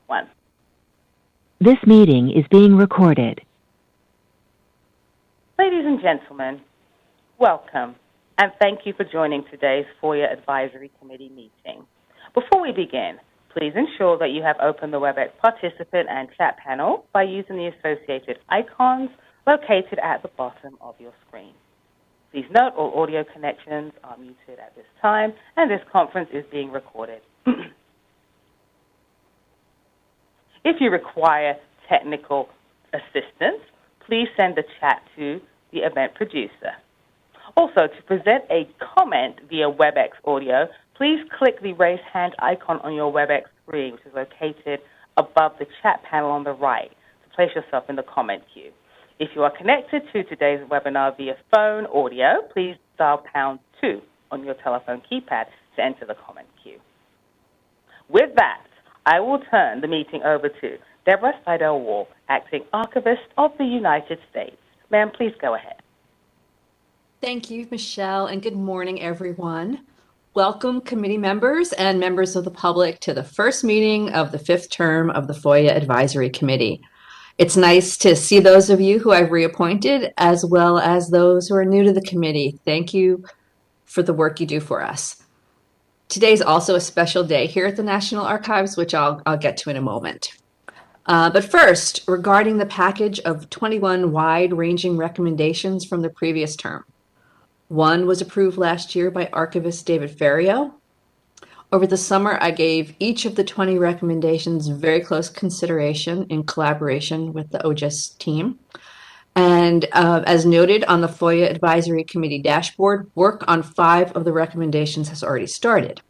1. This meeting is being recorded. Ladies and gentlemen, welcome, and thank you for joining today's FOIA Advisory Committee meeting. Before we begin, please ensure that you have opened the WebEx participant and chat panel by using the associated icons located at the bottom of your screen. Please note all audio connections are muted at this time, and this conference is being recorded. If you require technical assistance, please send the chat to the event producer. Also, to present a comment via WebEx audio, please click the raise hand icon on your WebEx screen, which is located above the chat panel on the right, to place yourself in the comment queue. If you are connected to today's webinar via phone audio, please dial #2 on your telephone keypad to enter the comment queue. With that, I will turn the meeting over to Deborah Seidel-Wall, Acting Archivist of the United States. Ma'am, please go ahead. Thank you, Michelle, and good morning, everyone. Welcome, committee members and members of the public, to the first meeting of the 5th term of the FOIA Advisory Committee. It's nice to see those of you who I've reappointed, as well as those who are new to the committee. Thank you for the work you do for us. Today's also a special day here at the National Archives, which I'll get to in a moment. But first, regarding the package of 21 wide-ranging recommendations from the previous term. One was approved last year by Archivist David Ferriero. Over the summer, I gave each of the 20 recommendations very close consideration in collaboration with the OGIS team. And as noted on the FOIA Advisory Committee dashboard, work on 5 of the recommendations has already started.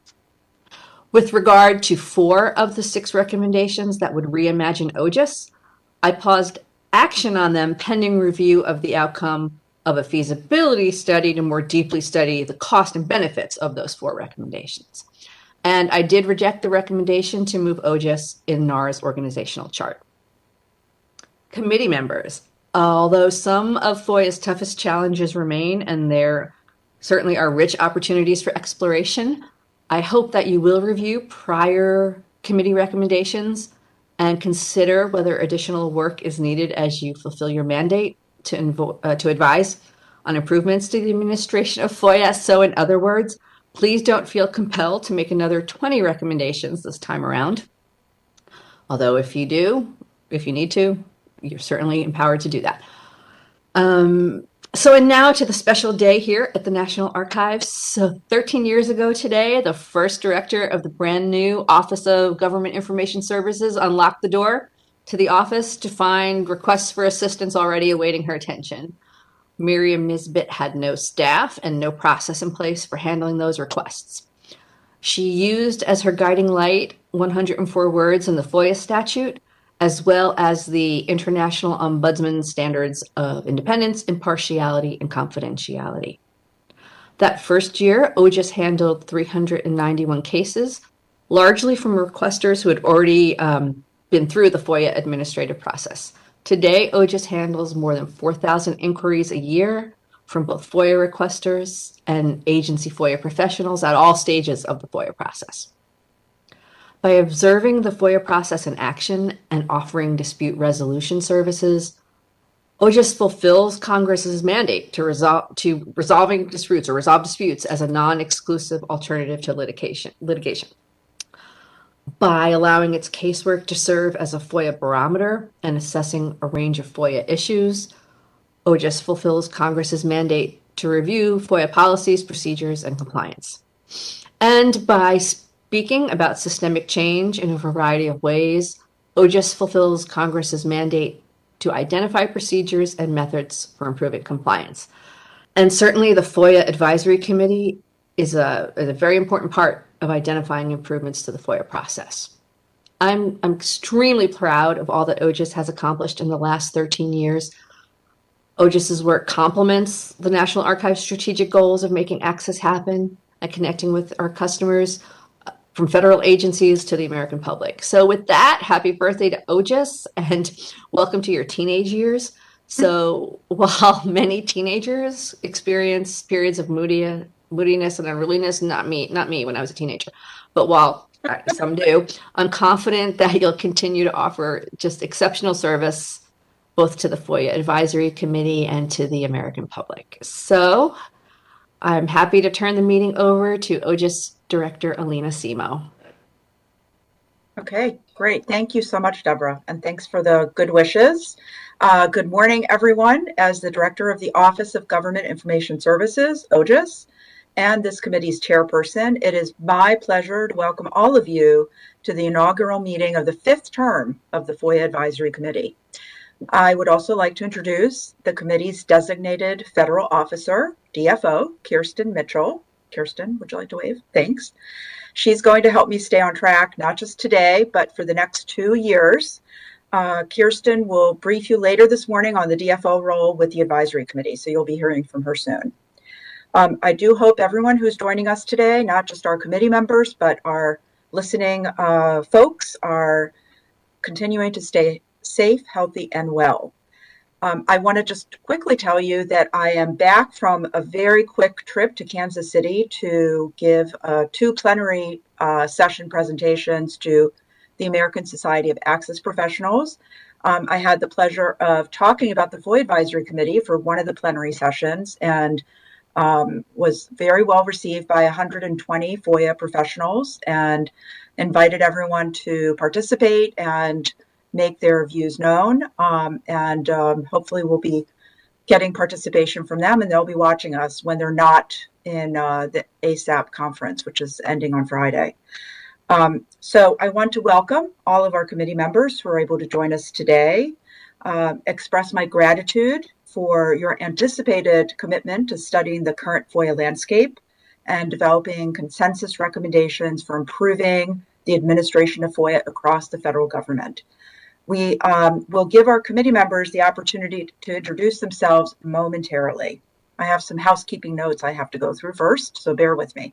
With regard to 4 of the 6 recommendations that would reimagine OGIS, I paused action on them pending review of the outcome of a feasibility study to more deeply study the cost and benefits of those 4 recommendations. And I did reject the recommendation to move OGIS in NAR's organizational chart. Committee members, although some of FOIA's toughest challenges remain, and there certainly are rich opportunities for exploration, I hope that you will review prior committee recommendations and consider whether additional work is needed as you fulfill your mandate to advise on improvements to the administration of FOIA. So in other words, please don't feel compelled to make another 20 recommendations this time around. Although if you need to, you're certainly empowered to do that. And now to the special day here at the National Archives. So 13 years ago today, the first director of the brand new Office of Government Information Services unlocked the door to the office to find requests for assistance already awaiting her attention. Miriam Nisbet had no staff and no process in place for handling those requests. She used as her guiding light 104 words in the FOIA statute, as well as the International Ombudsman Standards of Independence, Impartiality, and Confidentiality. That first year, OGIS handled 391 cases, largely from requesters who had already been through the FOIA administrative process. Today, OGIS handles more than 4,000 inquiries a year from both FOIA requesters and agency FOIA professionals at all stages of the FOIA process. By observing the FOIA process in action and offering dispute resolution services, OGIS fulfills Congress's mandate to resolve disputes as a non-exclusive alternative to litigation. By allowing its casework to serve as a FOIA barometer and assessing a range of FOIA issues, OGIS fulfills Congress's mandate to review FOIA policies, procedures, and compliance. And by speaking about systemic change in a variety of ways, OGIS fulfills Congress's mandate to identify procedures and methods for improving compliance. And certainly the FOIA Advisory Committee is a very important part of identifying improvements to the FOIA process. I'm extremely proud of all that OGIS has accomplished in the last 13 years. OGIS's work complements the National Archives' strategic goals of making access happen and connecting with our customers, from federal agencies to the American public. So with that, happy birthday to OGIS and welcome to your teenage years. So while many teenagers experience periods of moodiness and unruliness, not me when I was a teenager, but while Some do. I'm confident that you'll continue to offer just exceptional service both to the FOIA Advisory Committee and to the American public. So I'm happy to turn the meeting over to OGIS Director Alina Simo. Okay, great. Thank you so much, Deborah, and thanks for the good wishes. Good morning, everyone. As the Director of the Office of Government Information Services, OGIS, and this committee's chairperson, it is my pleasure to welcome all of you to the inaugural meeting of the 5th term of the FOIA Advisory Committee. I would also like to introduce the committee's designated federal officer, DFO, Kirsten Mitchell. Kirsten, would you like to wave? Thanks. She's going to help me stay on track, not just today, but for the next 2 years. Kirsten will brief you later this morning on the DFO role with the advisory committee, so you'll be hearing from her soon. I do hope everyone who's joining us today, not just our committee members, but our listening folks, are continuing to stay safe, healthy, and well. I want to just quickly tell you that I am back from a very quick trip to Kansas City to give 2 plenary session presentations to the American Society of Access Professionals. I had the pleasure of talking about the FOIA Advisory Committee for one of the plenary sessions and was very well received by 120 FOIA professionals and invited everyone to participate and make their views known, and hopefully we'll be getting participation from them, and they'll be watching us when they're not in the ASAP conference, which is ending on Friday. So I want to welcome all of our committee members who are able to join us today, express my gratitude for your anticipated commitment to studying the current FOIA landscape and developing consensus recommendations for improving the administration of FOIA across the federal government. We will give our committee members the opportunity to introduce themselves momentarily. I have some housekeeping notes I have to go through first, so bear with me.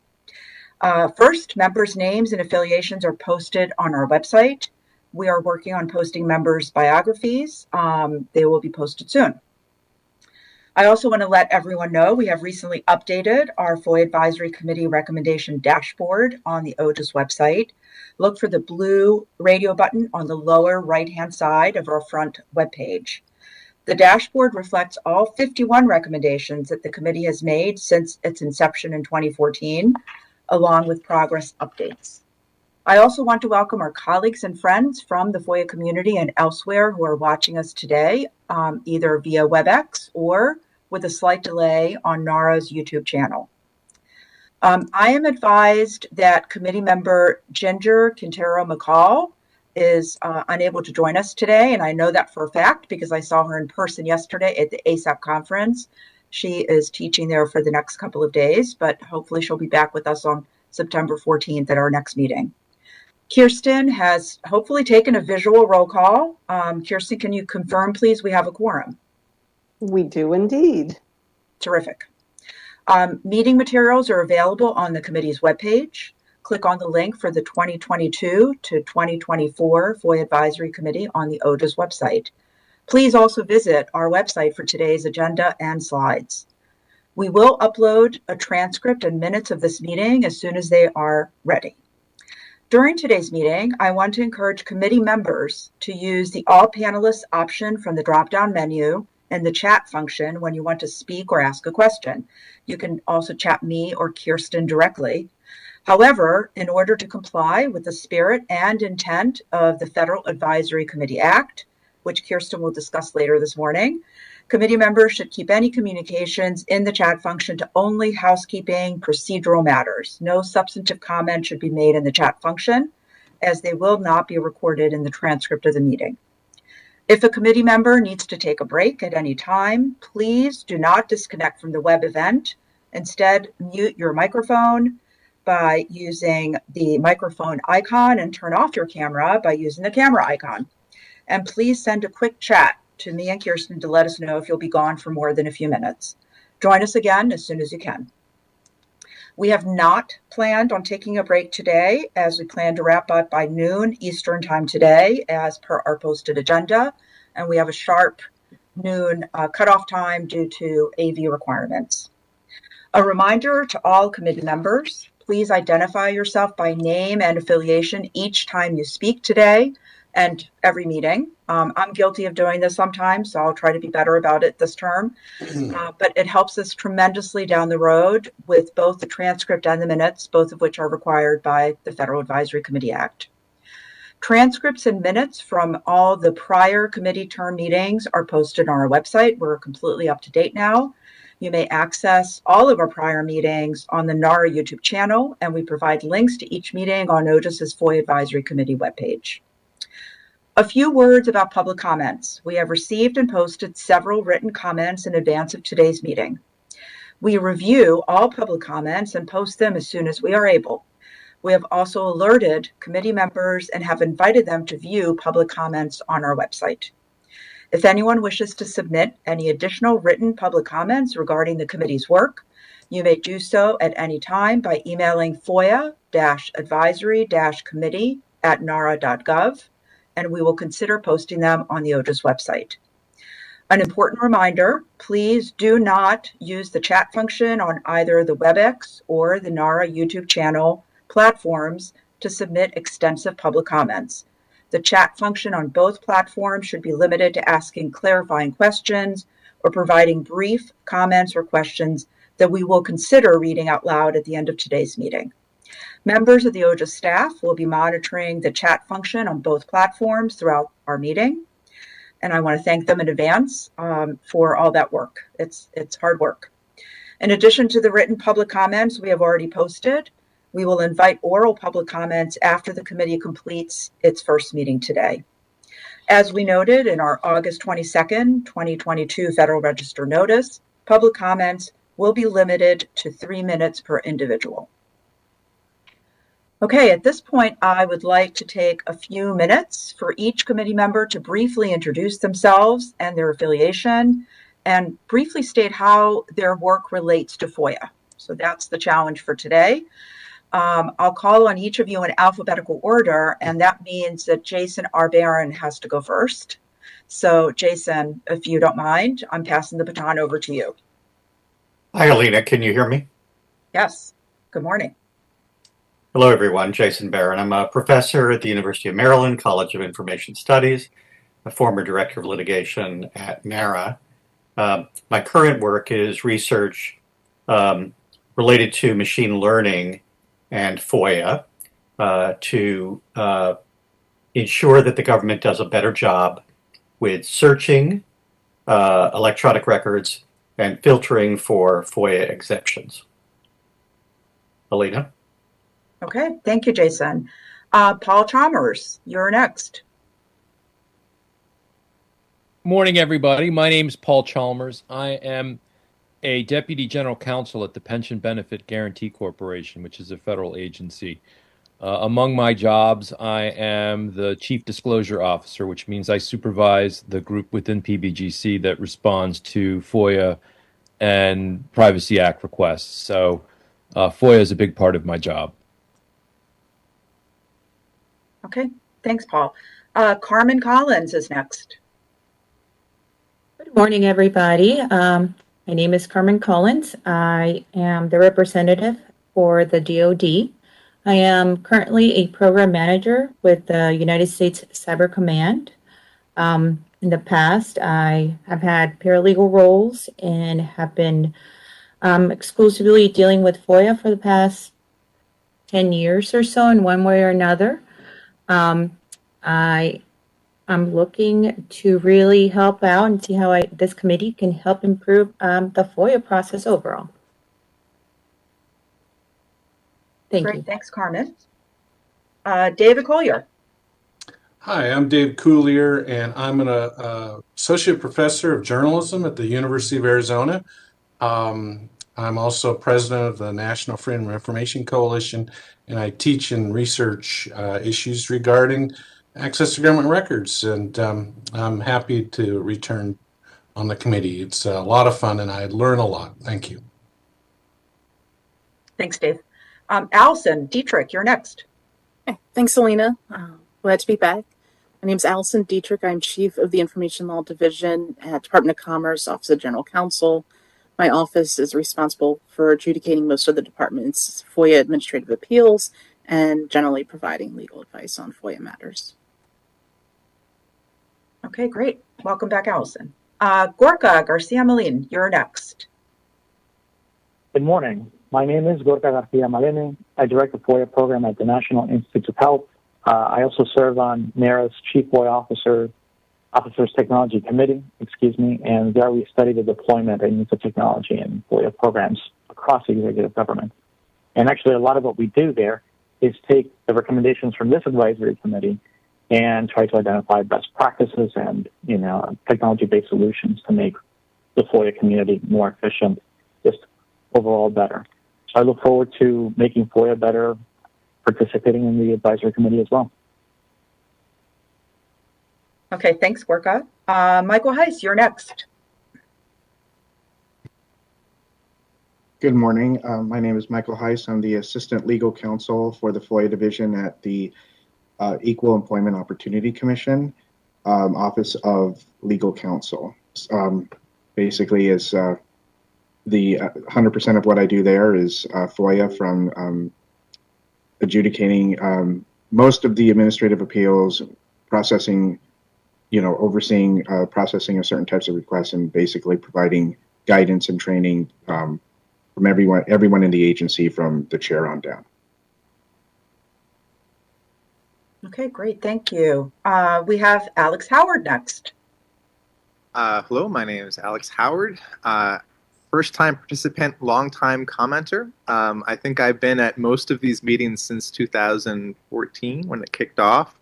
First, members' names and affiliations are posted on our website. We are working on posting members' biographies. They will be posted soon. I also want to let everyone know we have recently updated our FOIA Advisory Committee recommendation dashboard on the OGIS website. Look for the blue radio button on the lower right-hand side of our front webpage. The dashboard reflects all 51 recommendations that the committee has made since its inception in 2014, along with progress updates. I also want to welcome our colleagues and friends from the FOIA community and elsewhere who are watching us today, either via WebEx or with a slight delay on NARA's YouTube channel. I am advised that committee member Ginger Quintero McCall is unable to join us today, and I know that for a fact because I saw her in person yesterday at the ASAP conference. She is teaching there for the next couple of days, but hopefully she'll be back with us on September 14th at our next meeting. Kirsten has hopefully taken a visual roll call. Kirsten, can you confirm, please, we have a quorum? We do indeed. Terrific. Meeting materials are available on the committee's webpage. Click on the link for the 2022 to 2024 FOIA Advisory Committee on the OGIS website. Please also visit our website for today's agenda and slides. We will upload a transcript and minutes of this meeting as soon as they are ready. During today's meeting, I want to encourage committee members to use the All Panelists option from the drop-down menu and the chat function when you want to speak or ask a question. You can also chat me or Kirsten directly. However, in order to comply with the spirit and intent of the Federal Advisory Committee Act, which Kirsten will discuss later this morning, committee members should keep any communications in the chat function to only housekeeping procedural matters. No substantive comment should be made in the chat function, as they will not be recorded in the transcript of the meeting. If a committee member needs to take a break at any time, please do not disconnect from the web event. Instead, mute your microphone by using the microphone icon and turn off your camera by using the camera icon. And please send a quick chat to me and Kirsten to let us know if you'll be gone for more than a few minutes. Join us again as soon as you can. We have not planned on taking a break today, as we plan to wrap up by noon Eastern time today as per our posted agenda, and we have a sharp noon cutoff time due to AV requirements. A reminder to all committee members, please identify yourself by name and affiliation each time you speak today and every meeting. I'm guilty of doing this sometimes, so I'll try to be better about it this term. But it helps us tremendously down the road with both the transcript and the minutes, both of which are required by the Federal Advisory Committee Act. Transcripts and minutes from all the prior committee term meetings are posted on our website. We're completely up to date now. You may access all of our prior meetings on the NARA YouTube channel, and we provide links to each meeting on OGIS's FOIA Advisory Committee webpage. A few words about public comments. We have received and posted several written comments in advance of today's meeting. We review all public comments and post them as soon as we are able. We have also alerted committee members and have invited them to view public comments on our website. If anyone wishes to submit any additional written public comments regarding the committee's work, you may do so at any time by emailing FOIA-advisory-committee@nara.gov, and we will consider posting them on the OGIS website. An important reminder, please do not use the chat function on either the WebEx or the NARA YouTube channel platforms to submit extensive public comments. The chat function on both platforms should be limited to asking clarifying questions or providing brief comments or questions that we will consider reading out loud at the end of today's meeting. Members of the OGIS staff will be monitoring the chat function on both platforms throughout our meeting, and I want to thank them in advance for all that work. It's hard work. In addition to the written public comments we have already posted, we will invite oral public comments after the committee completes its first meeting today. As we noted in our August 22nd, 2022 Federal Register notice, public comments will be limited to 3 minutes per individual. Okay, at this point, I would like to take a few minutes for each committee member to briefly introduce themselves and their affiliation and briefly state how their work relates to FOIA. So that's the challenge for today. I'll call on each of you in alphabetical order, and that means that Jason R. Barron has to go first. So Jason, if you don't mind, I'm passing the baton over to you. Hi, Alina. Can you hear me? Yes. Good morning. Hello, everyone. Jason Barron. I'm a professor at the University of Maryland College of Information Studies, a former director of litigation at NARA. My current work is research related to machine learning and FOIA to ensure that the government does a better job with searching electronic records and filtering for FOIA exceptions. Alina? Okay, thank you, Jason. Paul Chalmers, you're next. Morning, everybody. My name is Paul Chalmers. I am a Deputy General Counsel at the Pension Benefit Guarantee Corporation, which is a federal agency. Among my jobs, I am the Chief Disclosure Officer, which means I supervise the group within PBGC that responds to FOIA and Privacy Act requests. So FOIA is a big part of my job. Okay, thanks, Paul. Carmen Collins is next. Good morning, everybody. My name is Carmen Collins. I am the representative for the DoD. I am currently a program manager with the United States Cyber Command. In the past, I have had paralegal roles and have been exclusively dealing with FOIA for the past 10 years or so in one way or another. I'm looking to really help out and see how this committee can help improve the FOIA process overall. Thank you. Thanks, Carmen. David Collier. Hi, I'm Dave Coulier, and I'm an associate professor of journalism at the University of Arizona. I'm also president of the National Freedom of Information Coalition, and I teach and research issues regarding access to government records, and I'm happy to return on the committee. It's a lot of fun, and I learn a lot. Thank you. Thanks, Dave. Allison Dietrich, you're next. Hey, thanks, Alina. Glad to be back. My name is Allison Dietrich. I'm Chief of the Information Law Division at Department of Commerce, Office of General Counsel. My office is responsible for adjudicating most of the department's FOIA administrative appeals and generally providing legal advice on FOIA matters. Okay, great. Welcome back, Allison. Gorka Garcia-Malin, you're next. Good morning. My name is Gorka Garcia-Malin. I direct the FOIA program at the National Institutes of Health. I also serve on NARA's Chief FOIA Officers Technology Committee, and there we study the deployment and use of technology in FOIA programs across the executive government. And actually, a lot of what we do there is take the recommendations from this advisory committee and try to identify best practices and, technology-based solutions to make the FOIA community more efficient, just overall better. So I look forward to making FOIA better, participating in the advisory committee as well. Okay, thanks, Gorka. Michael Heiss, you're next. Good morning. My name is Michael Heiss. I'm the Assistant Legal Counsel for the FOIA Division at the Equal Employment Opportunity Commission, Office of Legal Counsel. Basically, is the 100% of what I do there is FOIA, from adjudicating most of the administrative appeals, processing, overseeing processing of certain types of requests, and basically providing guidance and training from everyone in the agency, from the chair on down. Okay, great. Thank you. We have Alex Howard next. Hello, my name is Alex Howard. First-time participant, long-time commenter. I think I've been at most of these meetings since 2014 when it kicked off.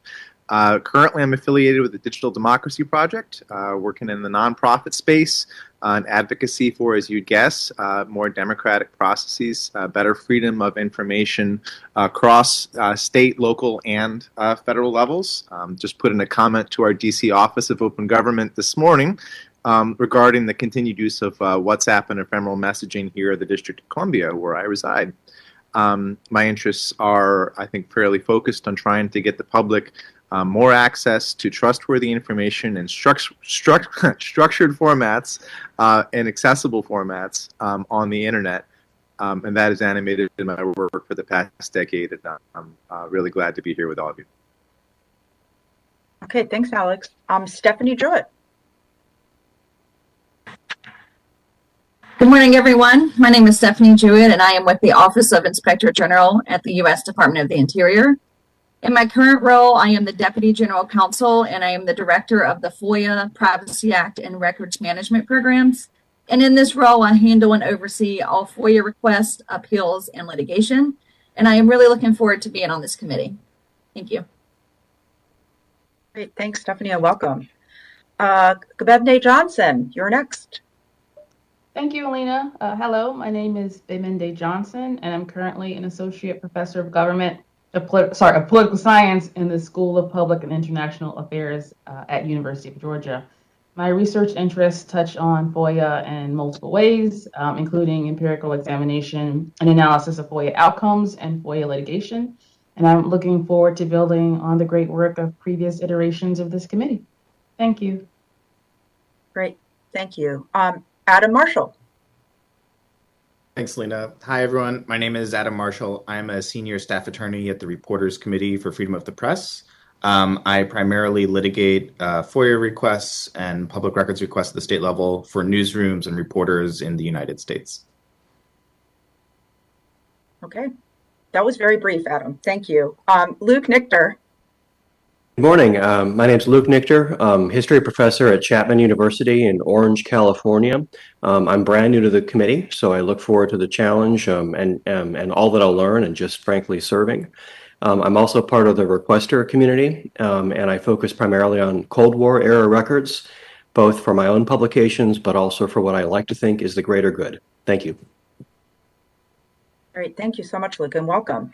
Currently, I'm affiliated with the Digital Democracy Project, working in the nonprofit space, and advocacy for, as you'd guess, more democratic processes, better freedom of information across state, local, and federal levels. Just put in a comment to our DC Office of Open Government this morning regarding the continued use of WhatsApp and ephemeral messaging here at the District of Columbia, where I reside. My interests are, I think, fairly focused on trying to get the public more access to trustworthy information in structured formats and accessible formats on the internet. And that is animated in my work for the past decade. And I'm really glad to be here with all of you. Okay, thanks, Alex. Stephanie Jewett. Good morning, everyone. My name is Stephanie Jewett, and I am with the Office of Inspector General at the U.S. Department of the Interior. In my current role, I am the Deputy General Counsel, and I am the Director of the FOIA, Privacy Act, and Records Management Programs. And in this role, I handle and oversee all FOIA requests, appeals, and litigation. And I am really looking forward to being on this committee. Thank you. Great, thanks, Stephanie, and welcome. Gabebne Johnson, you're next. Thank you, Alina. Hello, my name is Bemende Johnson, and I'm currently an Associate Professor of Political Science in the School of Public and International Affairs at University of Georgia. My research interests touch on FOIA in multiple ways, including empirical examination and analysis of FOIA outcomes and FOIA litigation. And I'm looking forward to building on the great work of previous iterations of this committee. Thank you. Great, thank you. Adam Marshall. Thanks, Lena. Hi, everyone. My name is Adam Marshall. I'm a senior staff attorney at the Reporters Committee for Freedom of the Press. I primarily litigate FOIA requests and public records requests at the state level for newsrooms and reporters in the United States. Okay, that was very brief, Adam. Thank you. Luke Nichter. Good morning. My name is Luke Nichter. History professor at Chapman University in Orange, California. I'm brand new to the committee, so I look forward to the challenge and all that I'll learn, and just frankly serving. I'm also part of the requester community, and I focus primarily on Cold War era records, both for my own publications, but also for what I like to think is the greater good. Thank you. Great, thank you so much, Luke, and welcome.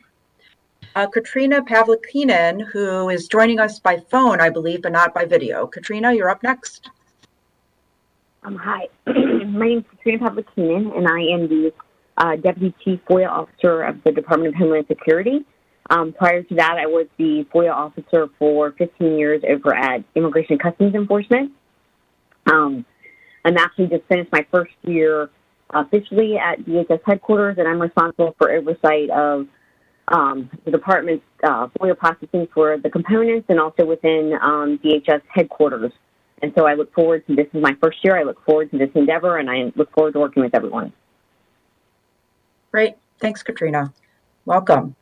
Katrina Pavlikinen, who is joining us by phone, I believe, but not by video. Katrina, you're up next. Hi, my name is Katrina Pavlikinen, and I am the Deputy Chief FOIA Officer of the Department of Homeland Security. Prior to that, I was the FOIA Officer for 15 years over at Immigration and Customs Enforcement. I'm actually just finished my first year officially at DHS headquarters, and I'm responsible for oversight of the department's FOIA processing for the components and also within DHS headquarters. And so I look forward to, this is my first year, I look forward to this endeavor, and I look forward to working with everyone. Great. Thanks, Katrina. Welcome.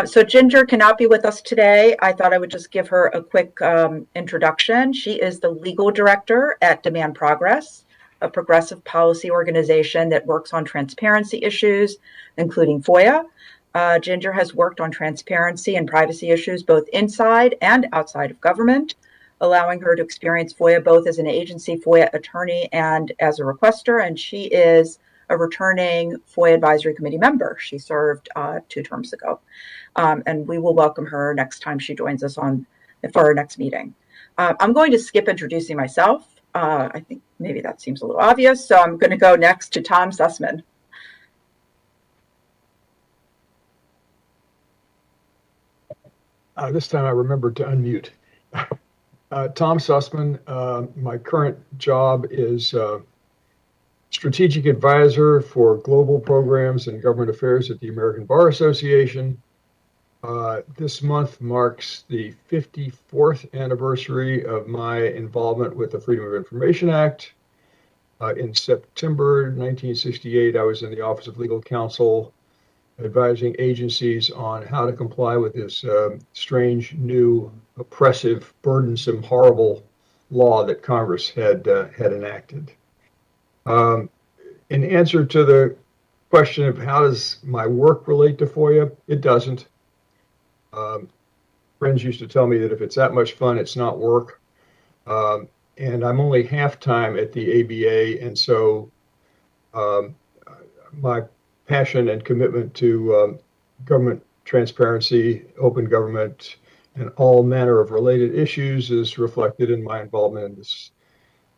So Ginger cannot be with us today. I thought I would just give her a quick introduction. She is the legal director at Demand Progress, a progressive policy organization that works on transparency issues, including FOIA. Ginger has worked on transparency and privacy issues both inside and outside of government, allowing her to experience FOIA both as an agency FOIA attorney and as a requester. And she is a returning FOIA Advisory Committee member. She served 2 terms ago. And we will welcome her next time she joins us for our next meeting. I'm going to skip introducing myself. I think maybe that seems a little obvious. So I'm going to go next to Tom Sussman. This time I remembered to unmute. Tom Sussman, my current job is Strategic Advisor for Global Programs and Government Affairs at the American Bar Association. This month marks the 54th anniversary of my involvement with the Freedom of Information Act. In September 1968, I was in the Office of Legal Counsel advising agencies on how to comply with this strange, new, oppressive, burdensome, horrible law that Congress had enacted. In answer to the question of how does my work relate to FOIA, it doesn't. Friends used to tell me that if it's that much fun, it's not work. And I'm only half-time at the ABA, and so my passion and commitment to government transparency, open government, and all manner of related issues is reflected in my involvement in this.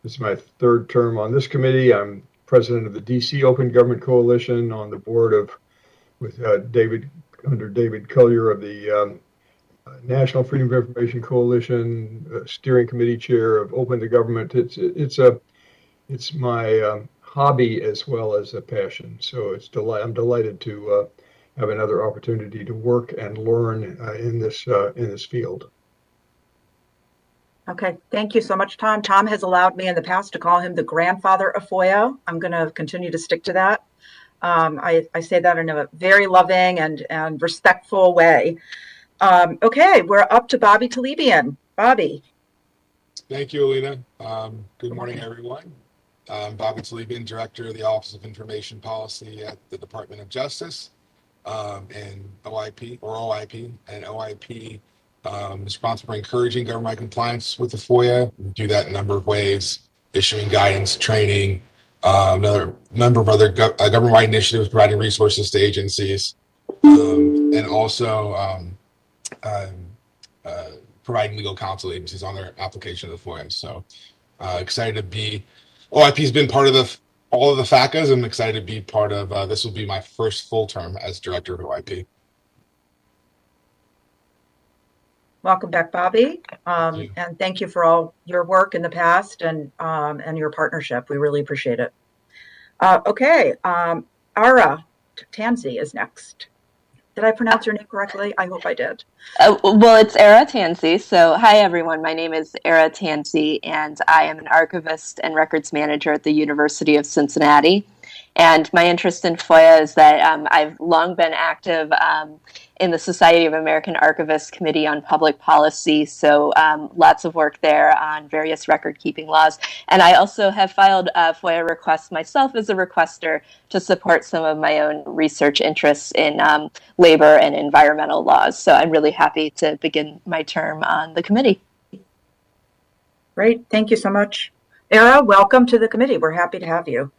This is my 3rd term on this committee. I'm president of the DC Open Government Coalition, on the board with David Collier of the National Freedom of Information Coalition, steering committee chair of Open to Government. It's my hobby as well as a passion. So I'm delighted to have another opportunity to work and learn in this field. Okay, thank you so much, Tom. Tom has allowed me in the past to call him the grandfather of FOIA. I'm going to continue to stick to that. I say that in a very loving and respectful way. Okay, we're up to Bobby Talebian. Bobby. Thank you, Alina. Good morning, everyone. I'm Bobby Talebian, Director of the Office of Information Policy at the Department of Justice, and OIP. And OIP is responsible for encouraging government compliance with the FOIA. We do that in a number of ways, issuing guidance, training, another number of other government-wide initiatives, providing resources to agencies, and also providing legal counsel to agencies on their application of the FOIA. So excited to be, OIP has been part of all of the FACAs. I'm excited to be part of, this will be my first full term as director of OIP. Welcome back, Bobby. And thank you for all your work in the past and your partnership. We really appreciate it. Okay, Ara Tansey is next. Did I pronounce your name correctly? I hope I did. Well, it's Ara Tansey. So hi, everyone. My name is Ara Tansey, and I am an archivist and records manager at the University of Cincinnati. And my interest in FOIA is that I've long been active in the Society of American Archivists Committee on Public Policy, so lots of work there on various record-keeping laws. And I also have filed FOIA requests myself as a requester to support some of my own research interests in labor and environmental laws. So I'm really happy to begin my term on the committee. Great, thank you so much. Ara, welcome to the committee. We're happy to have you.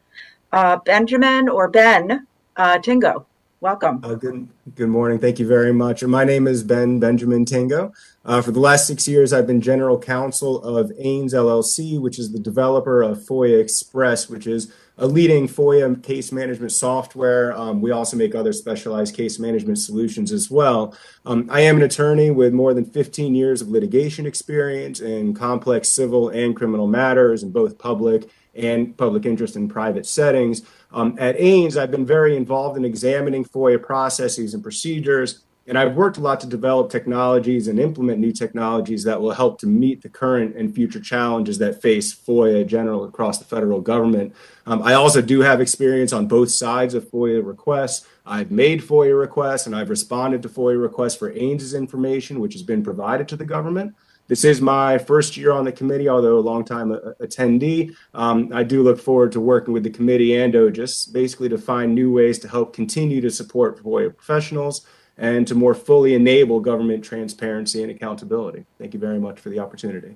Benjamin or Ben Tingo, welcome. Good morning. Thank you very much. My name is Benjamin Tingo. For the last 6 years, I've been general counsel of Ains LLC, which is the developer of FOIA Express, which is a leading FOIA case management software. We also make other specialized case management solutions as well. I am an attorney with more than 15 years of litigation experience in complex civil and criminal matters in both public and public interest in private settings. At Ames, I've been very involved in examining FOIA processes and procedures, and I've worked a lot to develop technologies and implement new technologies that will help to meet the current and future challenges that face FOIA general across the federal government. I also do have experience on both sides of FOIA requests. I've made FOIA requests and I've responded to FOIA requests for Ames's information, which has been provided to the government. This is my first year on the committee, although a long-time attendee. I do look forward to working with the committee and OGIS, basically to find new ways to help continue to support FOIA professionals and to more fully enable government transparency and accountability. Thank you very much for the opportunity.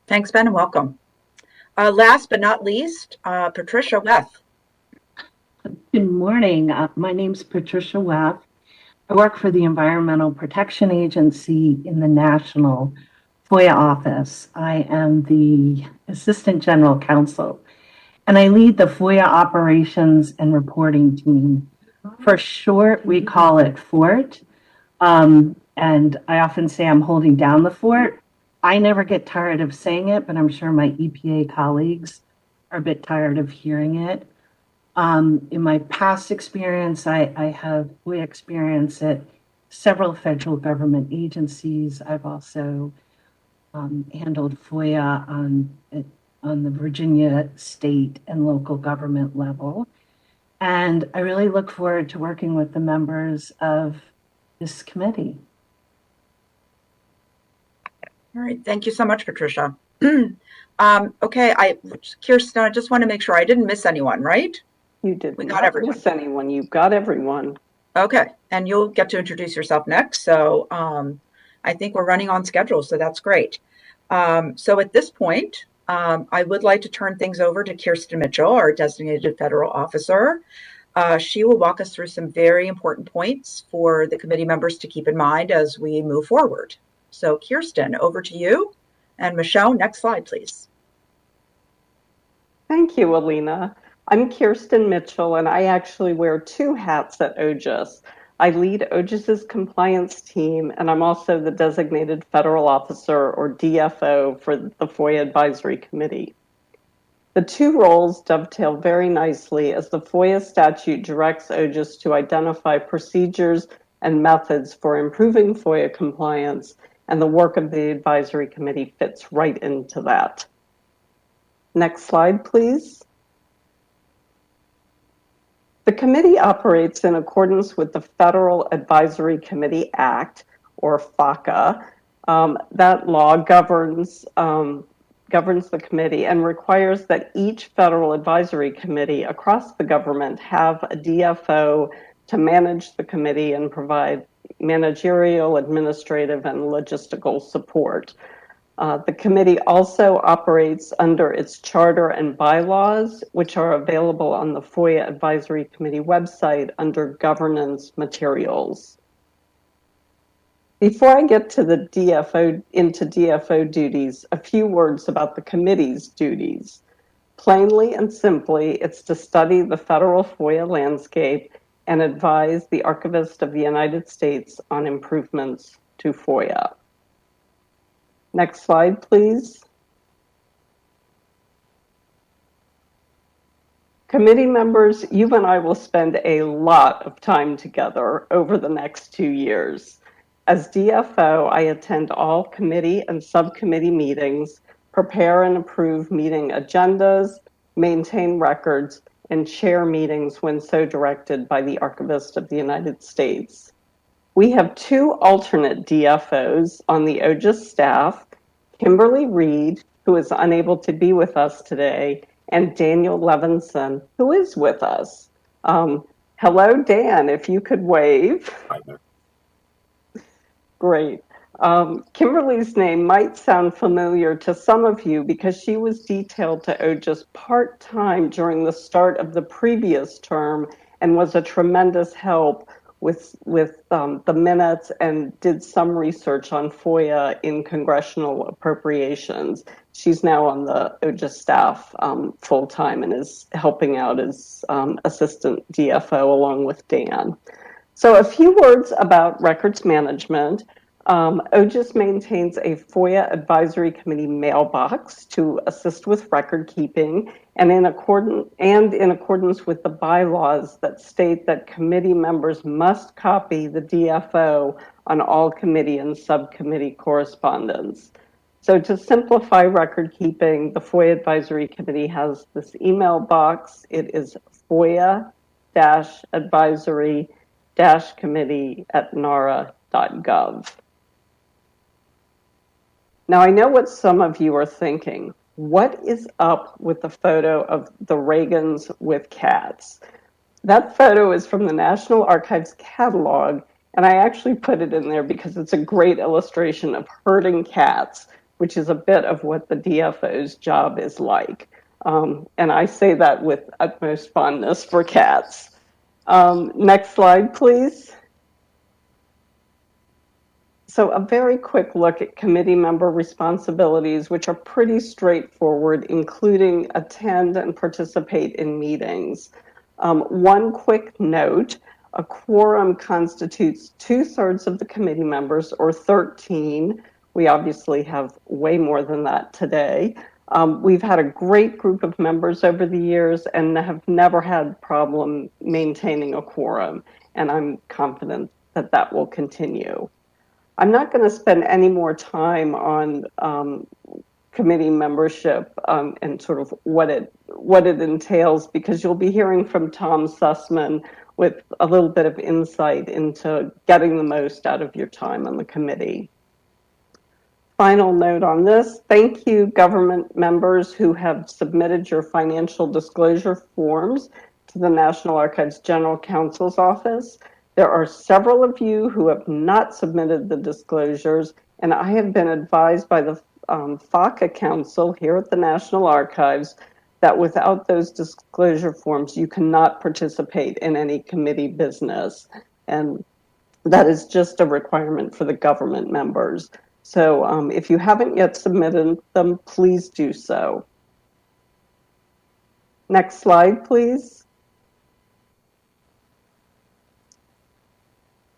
Thanks, Ben, and welcome. Last but not least, Patricia Weth. Good morning. My name's Patricia Weth. I work for the Environmental Protection Agency in the National FOIA Office. I am the Assistant General Counsel, and I lead the FOIA Operations and Reporting Team. For short, we call it FORT, and I often say I'm holding down the fort. I never get tired of saying it, but I'm sure my EPA colleagues are a bit tired of hearing it. In my past experience, I have FOIA experience at several federal government agencies. I've also handled FOIA on the Virginia state and local government level. And I really look forward to working with the members of this committee. All right, thank you so much, Patricia. Okay, Kirsten, I just want to make sure I didn't miss anyone, right? You did We not got everyone. miss anyone. You've got everyone. Okay, and you'll get to introduce yourself next. So I think we're running on schedule, so that's great. So at this point, I would like to turn things over to Kirsten Mitchell, our designated federal officer. She will walk us through some very important points for the committee members to keep in mind as we move forward. So Kirsten, over to you. And Michelle, next slide, please. Thank you, Alina. I'm Kirsten Mitchell, and I actually wear two hats at OGIS. I lead OGIS's compliance team, and I'm also the designated federal officer, or DFO, for the FOIA Advisory Committee. The two roles dovetail very nicely as the FOIA statute directs OGIS to identify procedures and methods for improving FOIA compliance, and the work of the Advisory Committee fits right into that. Next slide, please. The committee operates in accordance with the Federal Advisory Committee Act, or FACA. That law governs the committee and requires that each federal advisory committee across the government have a DFO to manage the committee and provide managerial, administrative, and logistical support. The committee also operates under its charter and bylaws, which are available on the FOIA Advisory Committee website under governance materials. Before I get to the DFO duties, a few words about the committee's duties. Plainly and simply, it's to study the federal FOIA landscape and advise the Archivist of the United States on improvements to FOIA. Next slide, please. Committee members, you and I will spend a lot of time together over the next 2 years. As DFO, I attend all committee and subcommittee meetings, prepare and approve meeting agendas, maintain records, and chair meetings when so directed by the Archivist of the United States. We have two alternate DFOs on the OGIS staff, Kimberly Reed, who is unable to be with us today, and Daniel Levinson, who is with us. Hello, Dan, if you could wave. Hi there. Great. Kimberly's name might sound familiar to some of you because she was detailed to OGIS part-time during the start of the previous term and was a tremendous help with the minutes and did some research on FOIA in congressional appropriations. She's now on the OGIS staff full-time and is helping out as assistant DFO along with Dan. So a few words about records management. OGIS maintains a FOIA Advisory Committee mailbox to assist with record keeping, and in accordance with the bylaws that state that committee members must copy the DFO on all committee and subcommittee correspondence. So to simplify record keeping, the FOIA Advisory Committee has this email box. It is FOIA-advisory-committee@nara.gov. Now, I know what some of you are thinking. What is up with the photo of the Reagans with cats? That photo is from the National Archives catalog, and I actually put it in there because it's a great illustration of herding cats, which is a bit of what the DFO's job is like. And I say that with utmost fondness for cats. Next slide, please. So a very quick look at committee member responsibilities, which are pretty straightforward, including attend and participate in meetings. One quick note, a quorum constitutes 2/3 of the committee members, or 13. We obviously have way more than that today. We've had a great group of members over the years and have never had problem maintaining a quorum, and I'm confident that that will continue. I'm not going to spend any more time on committee membership and sort of what it entails, because you'll be hearing from Tom Sussman with a little bit of insight into getting the most out of your time on the committee. Final note on this, thank you government members who have submitted your financial disclosure forms to the National Archives General Counsel's Office. There are several of you who have not submitted the disclosures, and I have been advised by the FACA Council here at the National Archives that without those disclosure forms, you cannot participate in any committee business. And that is just a requirement for the government members. So if you haven't yet submitted them, please do so. Next slide, please.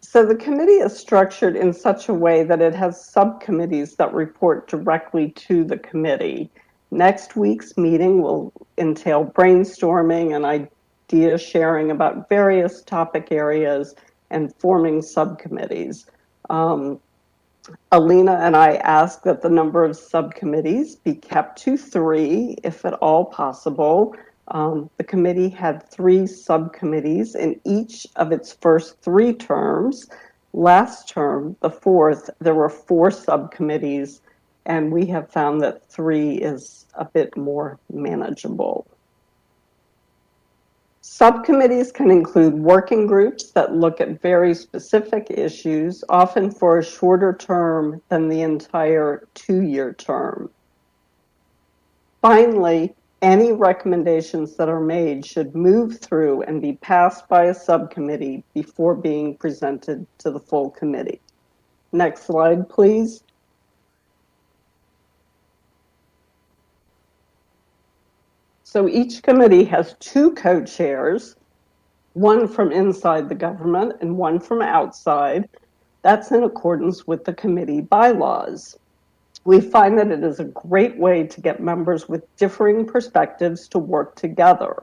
So the committee is structured in such a way that it has subcommittees that report directly to the committee. Next week's meeting will entail brainstorming and idea sharing about various topic areas and forming subcommittees. Alina and I ask that the number of subcommittees be kept to 3, if at all possible. The committee had 3 subcommittees in each of its first 3 terms. Last term, the 4th, there were 4 subcommittees, and we have found that 3 is a bit more manageable. Subcommittees can include working groups that look at very specific issues, often for a shorter term than the entire 2-year term. Finally, any recommendations that are made should move through and be passed by a subcommittee before being presented to the full committee. Next slide, please. So each committee has 2 co-chairs, one from inside the government and one from outside. That's in accordance with the committee bylaws. We find that it is a great way to get members with differing perspectives to work together.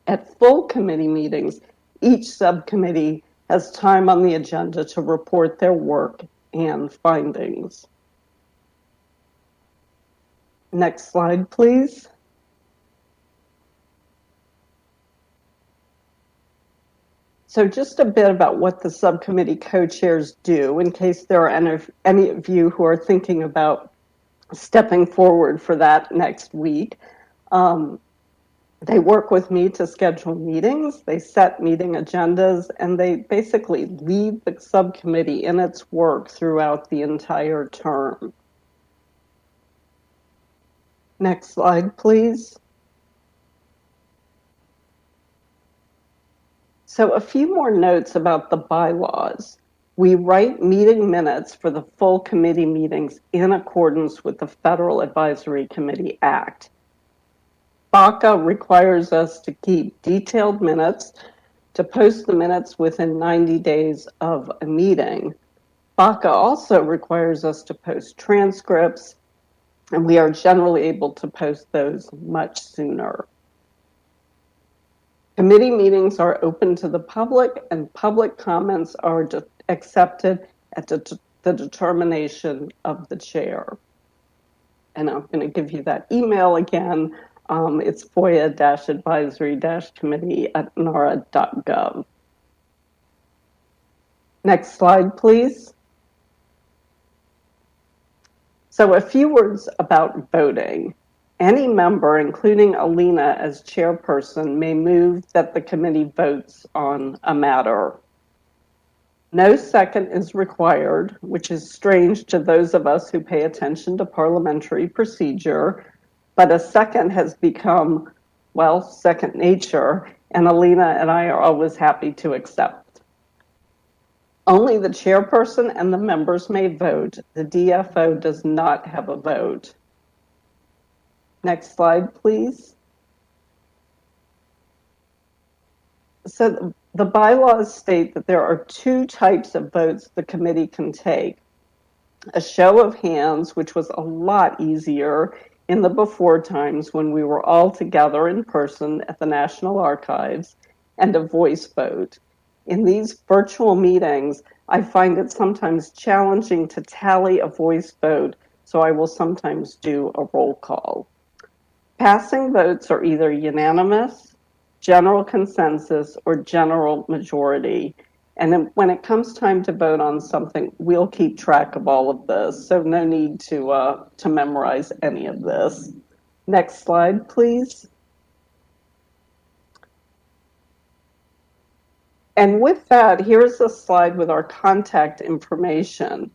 At full committee meetings, each subcommittee has time on the agenda to report their work and findings. Next slide, please. So just a bit about what the subcommittee co-chairs do, in case there are any of you who are thinking about stepping forward for that next week. They work with me to schedule meetings, they set meeting agendas, and they basically lead the subcommittee in its work throughout the entire term. Next slide, please. So a few more notes about the bylaws. We write meeting minutes for the full committee meetings in accordance with the Federal Advisory Committee Act. FACA requires us to keep detailed minutes, to post the minutes within 90 days of a meeting. FACA also requires us to post transcripts, and we are generally able to post those much sooner. Committee meetings are open to the public, and public comments are accepted at the determination of the chair. And I'm going to give you that email again. It's FOIA-advisory-committee@nara.gov. Next slide, please. So a few words about voting. Any member, including Alina as chairperson, may move that the committee votes on a matter. No second is required, which is strange to those of us who pay attention to parliamentary procedure, but a second has become, well, second nature, and Alina and I are always happy to accept. Only the chairperson and the members may vote. The DFO does not have a vote. Next slide, please. So the bylaws state that there are two types of votes the committee can take. A show of hands, which was a lot easier in the before times when we were all together in person at the National Archives, and a voice vote. In these virtual meetings, I find it sometimes challenging to tally a voice vote, so I will sometimes do a roll call. Passing votes are either unanimous, general consensus, or general majority. And then when it comes time to vote on something, we'll keep track of all of this. So no need to memorize any of this. Next slide, please. And with that, here's a slide with our contact information.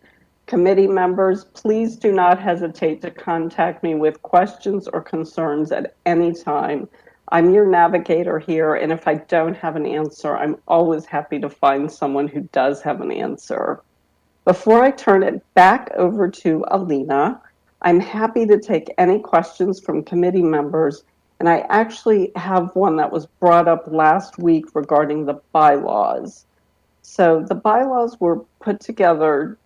Committee members, please do not hesitate to contact me with questions or concerns at any time. I'm your navigator here, and if I don't have an answer, I'm always happy to find someone who does have an answer. Before I turn it back over to Alina, I'm happy to take any questions from committee members, and I actually have one that was brought up last week regarding the bylaws. So the bylaws were put together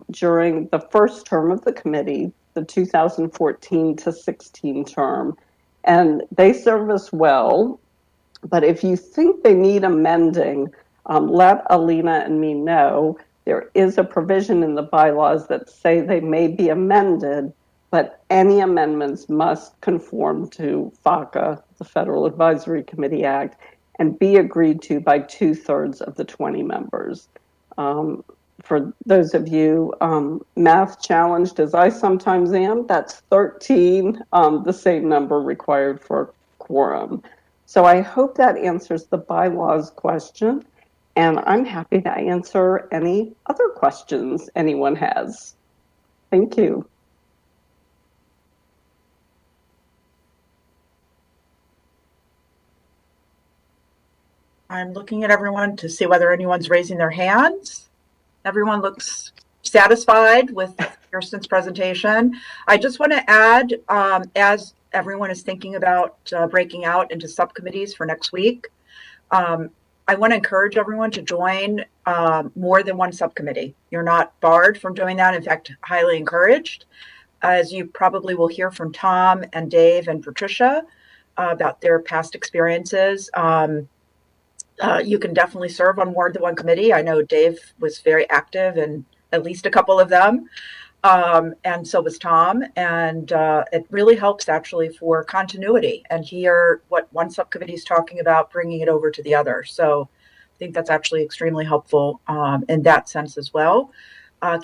during the first term of the committee, the 2014 to 16 term, and they serve us well. But if you think they need amending, let Alina and me know. There is a provision in the bylaws that say they may be amended, but any amendments must conform to FACA, the Federal Advisory Committee Act, and be agreed to by 2/3 of the 20 members. For those of you math challenged as I sometimes am, that's 13, the same number required for quorum. So I hope that answers the bylaws question, and I'm happy to answer any other questions anyone has. Thank you. I'm looking at everyone to see whether anyone's raising their hands. Everyone looks satisfied with Kirsten's presentation. I just want to add, as everyone is thinking about breaking out into subcommittees for next week, I want to encourage everyone to join more than one subcommittee. You're not barred from doing that. In fact, highly encouraged. As you probably will hear from Tom and Dave and Patricia about their past experiences, you can definitely serve on more than one committee. I know Dave was very active in at least a couple of them, and so was Tom. And it really helps actually for continuity and hear what one subcommittee is talking about, bringing it over to the other. So I think that's actually extremely helpful in that sense as well.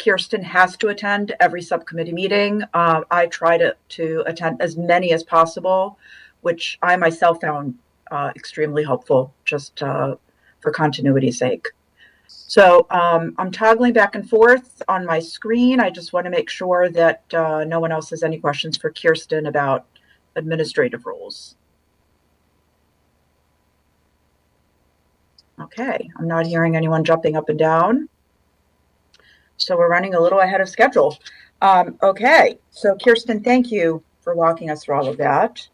Kirsten has to attend every subcommittee meeting. I try to attend as many as possible, which I myself found extremely helpful just for continuity's sake. So I'm toggling back and forth on my screen. I just want to make sure that no one else has any questions for Kirsten about administrative rules. Okay, I'm not hearing anyone jumping up and down. So we're running a little ahead of schedule. Okay, so Kirsten, thank you for walking us through all of that.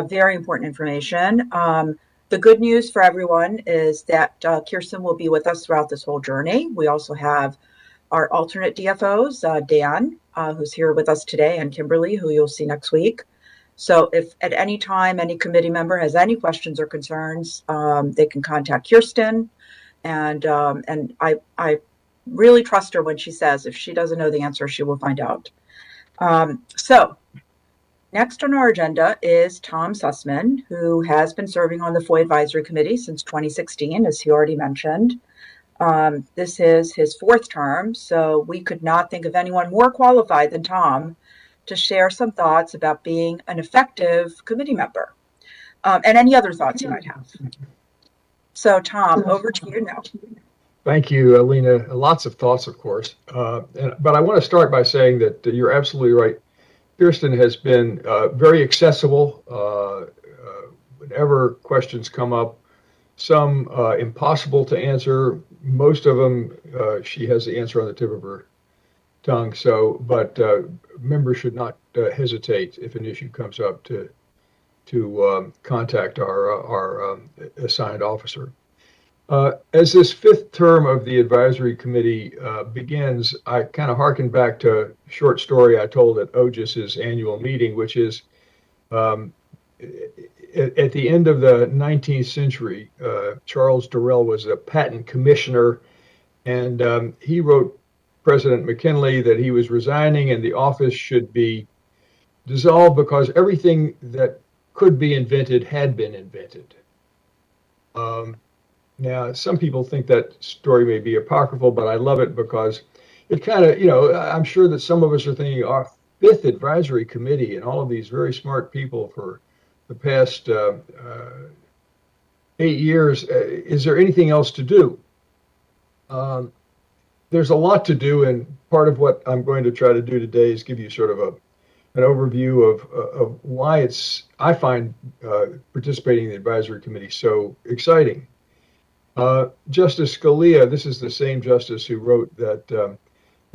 Very important information. The good news for everyone is that Kirsten will be with us throughout this whole journey. We also have our alternate DFOs, Dan, who's here with us today, and Kimberly, who you'll see next week. So if at any time any committee member has any questions or concerns, they can contact Kirsten. And I really trust her when she says if she doesn't know the answer, she will find out. So next on our agenda is Tom Sussman, who has been serving on the FOIA Advisory Committee since 2016, as he already mentioned. This is his fourth term, so we could not think of anyone more qualified than Tom to share some thoughts about being an effective committee member, and any other thoughts you might have. So Tom, over to you now. Thank you, Alina. Lots of thoughts, of course. But I want to start by saying that you're absolutely right. Kirsten has been very accessible whenever questions come up, some impossible to answer. Most of them, she has the answer on the tip of her tongue. So, but members should not hesitate if an issue comes up to contact our assigned officer. As this fifth term of the advisory committee begins, I kind of harken back to a short story I told at OGIS's annual meeting, which is at the end of the 19th century, Charles Durrell was a patent commissioner, and he wrote President McKinley that he was resigning and the office should be dissolved because everything that could be invented had been invented. Now, some people think that story may be apocryphal, but I love it because it kind of, I'm sure that some of us are thinking our fifth advisory committee and all of these very smart people for the past 8 years, is there anything else to do? There's a lot to do, and part of what I'm going to try to do today is give you sort of an overview of why I find participating in the advisory committee so exciting. Justice Scalia, this is the same justice who wrote that the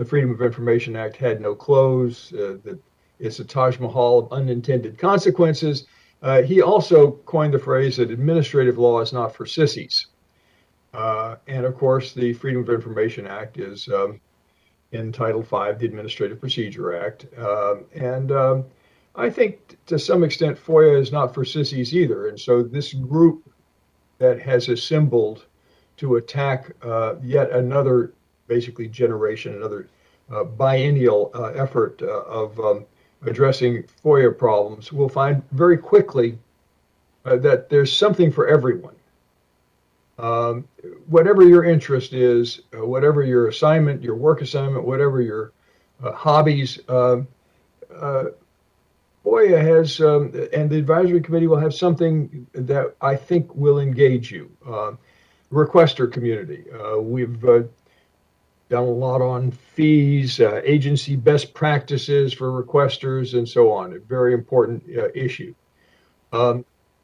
Freedom of Information Act had no clothes, that it's a Taj Mahal of unintended consequences. He also coined the phrase that administrative law is not for sissies. And of course, the Freedom of Information Act is in Title V, the Administrative Procedure Act. And I think to some extent, FOIA is not for sissies either. And so this group that has assembled to attack yet another, basically generation, another biennial effort of addressing FOIA problems, will find very quickly that there's something for everyone. Whatever your interest is, whatever your assignment, your work assignment, whatever your hobbies, FOIA has, and the advisory committee will have something that I think will engage you. Requester community. We've done a lot on fees, agency best practices for requesters, and so on. A very important issue.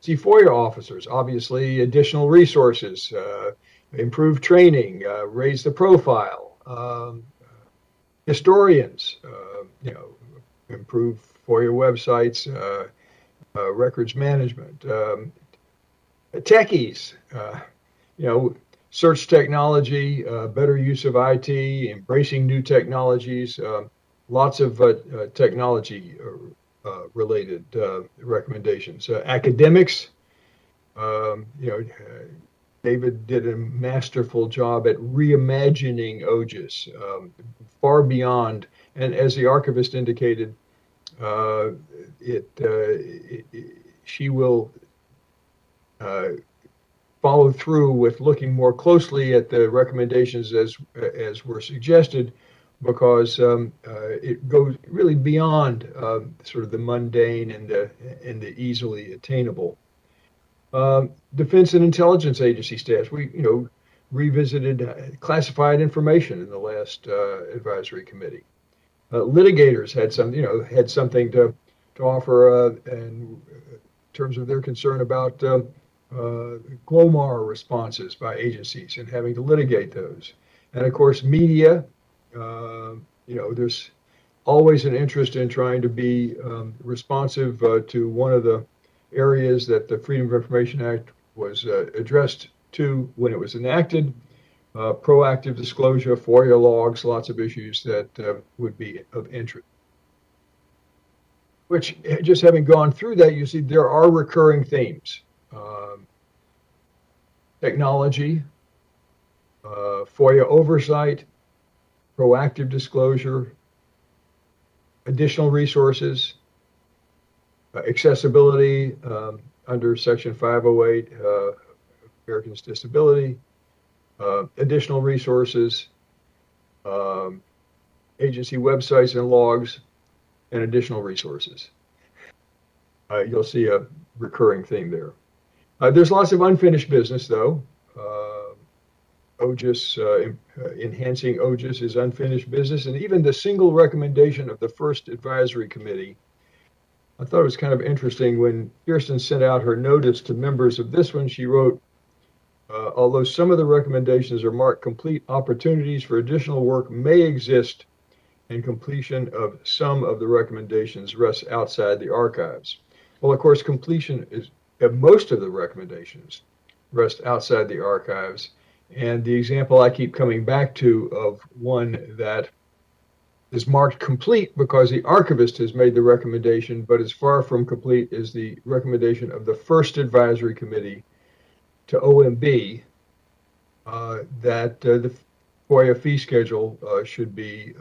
See, FOIA officers, obviously, additional resources, improve training, raise the profile. Historians, improve FOIA websites, records management. Techies, search technology, better use of IT, embracing new technologies, lots of technology related recommendations. Academics, David did a masterful job at reimagining OGIS, far beyond, and as the archivist indicated, she will follow through with looking more closely at the recommendations as were suggested, because it goes really beyond sort of the mundane and the easily attainable. Defense and intelligence agency staff, we revisited classified information in the last advisory committee. Litigators had something to offer in terms of their concern about GLOMAR responses by agencies and having to litigate those. And of course, media, there's always an interest in trying to be responsive to one of the areas that the Freedom of Information Act was addressed to when it was enacted, proactive disclosure, FOIA logs, lots of issues that would be of interest. Which, just having gone through that, you see there are recurring themes. Technology, FOIA oversight, proactive disclosure, additional resources, accessibility under Section 508, Americans with Disability, additional resources, agency websites and logs, and additional resources. You'll see a recurring theme there. There's lots of unfinished business, though. OGIS, enhancing OGIS is unfinished business, and even the single recommendation of the first advisory committee. I thought it was kind of interesting when Kirsten sent out her notice to members of this one. She wrote, although some of the recommendations are marked complete, opportunities for additional work may exist, and completion of some of the recommendations rests outside the archives. Well, of course, completion of most of the recommendations rest outside the archives. And the example I keep coming back to of one that is marked complete because the archivist has made the recommendation, but is far from complete, is the recommendation of the first advisory committee to OMB that the FOIA fee schedule should be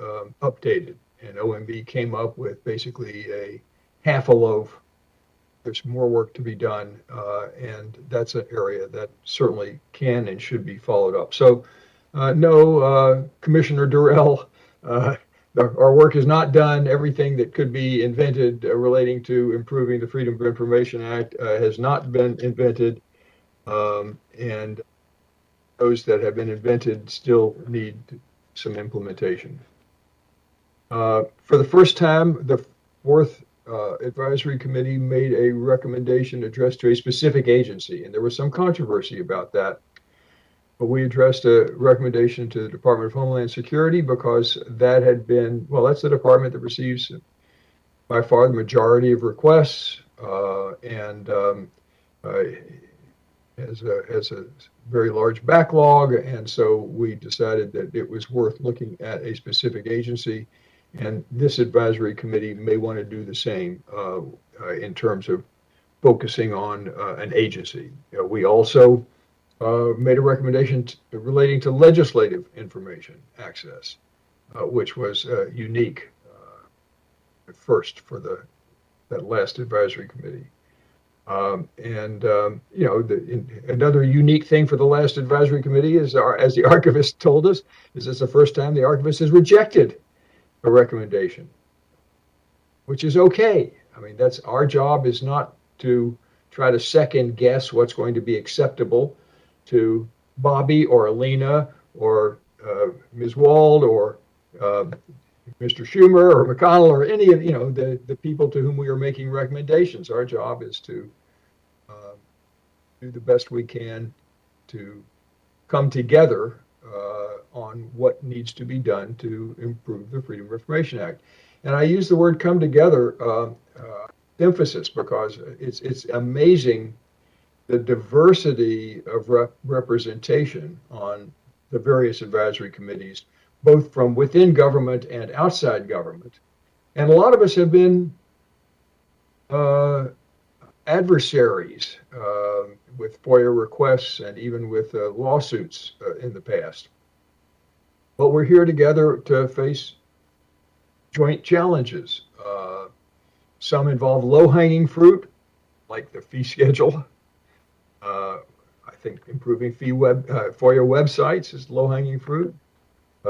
updated. And OMB came up with basically a half a loaf. There's more work to be done, and that's an area that certainly can and should be followed up. So, no, Commissioner Durrell, our work is not done. Everything that could be invented relating to improving the Freedom of Information Act has not been invented, and those that have been invented still need some implementation. For the first time, the fourth advisory committee made a recommendation addressed to a specific agency, and there was some controversy about that. But we addressed a recommendation to the Department of Homeland Security because that had been, well, that's the department that receives by far the majority of requests and has a very large backlog. And so we decided that it was worth looking at a specific agency. And this advisory committee may want to do the same in terms of focusing on an agency. We also made a recommendation relating to legislative information access, which was unique at first for that last advisory committee. Another unique thing for the last advisory committee is, as the archivist told us, is this the first time the archivist has rejected a recommendation, which is okay. I mean, that's our job, is not to try to second guess what's going to be acceptable to Bobby or Alina or Ms. Wald or Mr. Schumer or McConnell or any of the people to whom we are making recommendations. Our job is to do the best we can to come together on what needs to be done to improve the Freedom of Information Act. And I use the word "come together" emphasis because it's amazing the diversity of representation on the various advisory committees, both from within government and outside government. And a lot of us have been adversaries with FOIA requests and even with lawsuits in the past. But we're here together to face joint challenges. Some involve low-hanging fruit, like the fee schedule. I think improving FOIA websites is low-hanging fruit.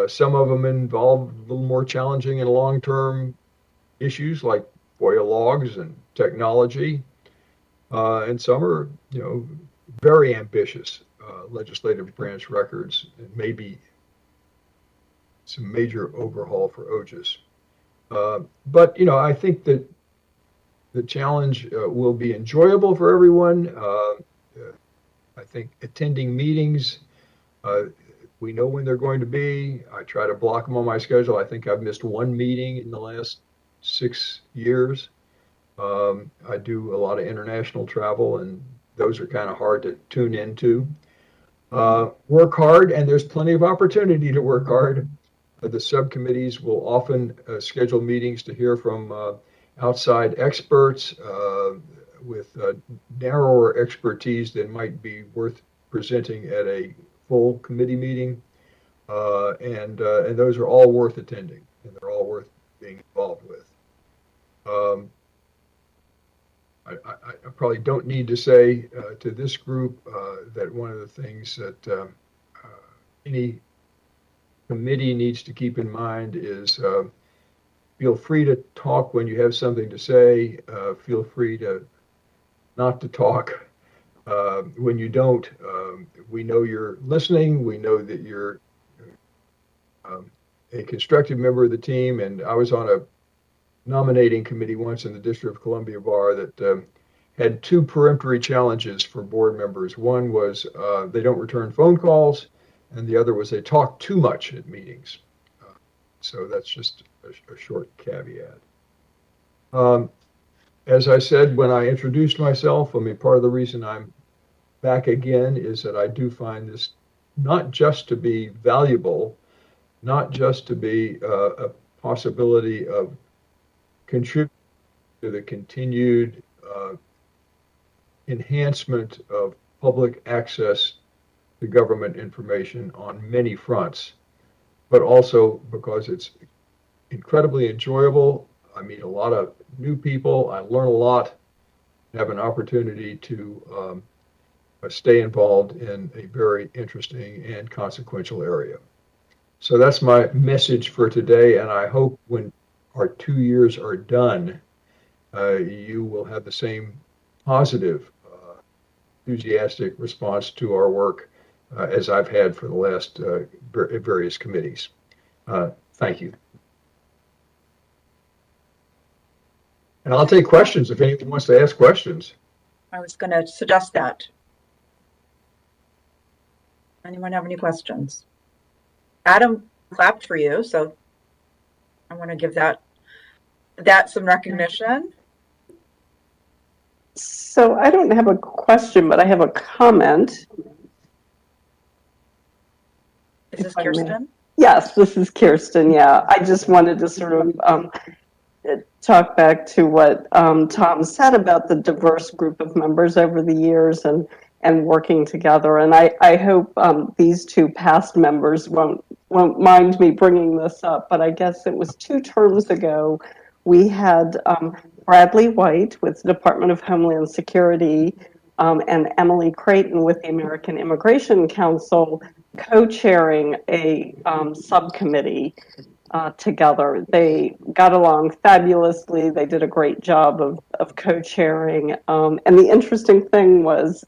Some of them involve a little more challenging and long-term issues like FOIA logs and technology. And some are, very ambitious legislative branch records, and maybe some major overhaul for OGIS. But, I think that the challenge will be enjoyable for everyone. I think attending meetings, we know when they're going to be. I try to block them on my schedule. I think I've missed one meeting in the last 6 years. I do a lot of international travel, and those are kind of hard to tune into. Work hard, and there's plenty of opportunity to work hard. The subcommittees will often schedule meetings to hear from outside experts with narrower expertise that might be worth presenting at a full committee meeting. And those are all worth attending, and they're all worth being involved with. I probably don't need to say to this group that one of the things that any committee needs to keep in mind is feel free to talk when you have something to say. Feel free to not to talk when you don't. We know you're listening. We know that you're a constructive member of the team. And I was on a nominating committee once in the District of Columbia Bar that had two peremptory challenges for board members. One was they don't return phone calls, and the other was they talk too much at meetings. So that's just a short caveat. As I said when I introduced myself, I mean, part of the reason I'm back again is that I do find this not just to be valuable, not just to be a possibility of contributing to the continued enhancement of public access to government information on many fronts, but also because it's incredibly enjoyable. I meet a lot of new people. I learn a lot, have an opportunity to stay involved in a very interesting and consequential area. So that's my message for today, and I hope when our 2 years are done, you will have the same positive, enthusiastic response to our work as I've had for the last various committees. Thank you. And I'll take questions if anyone wants to ask questions. I was going to suggest that. Anyone have any questions? Adam clapped for you, so I want to give that some recognition. So I don't have a question, but I have a comment. Is this Kirsten? Yes, this is Kirsten. Yeah, I just wanted to sort of talk back to what Tom said about the diverse group of members over the years and working together. And I hope these two past members won't mind me bringing this up, but I guess it was 2 terms ago, we had Bradley White with the Department of Homeland Security and Emily Creighton with the American Immigration Council co-chairing a subcommittee together. They got along fabulously. They did a great job of co-chairing. And the interesting thing was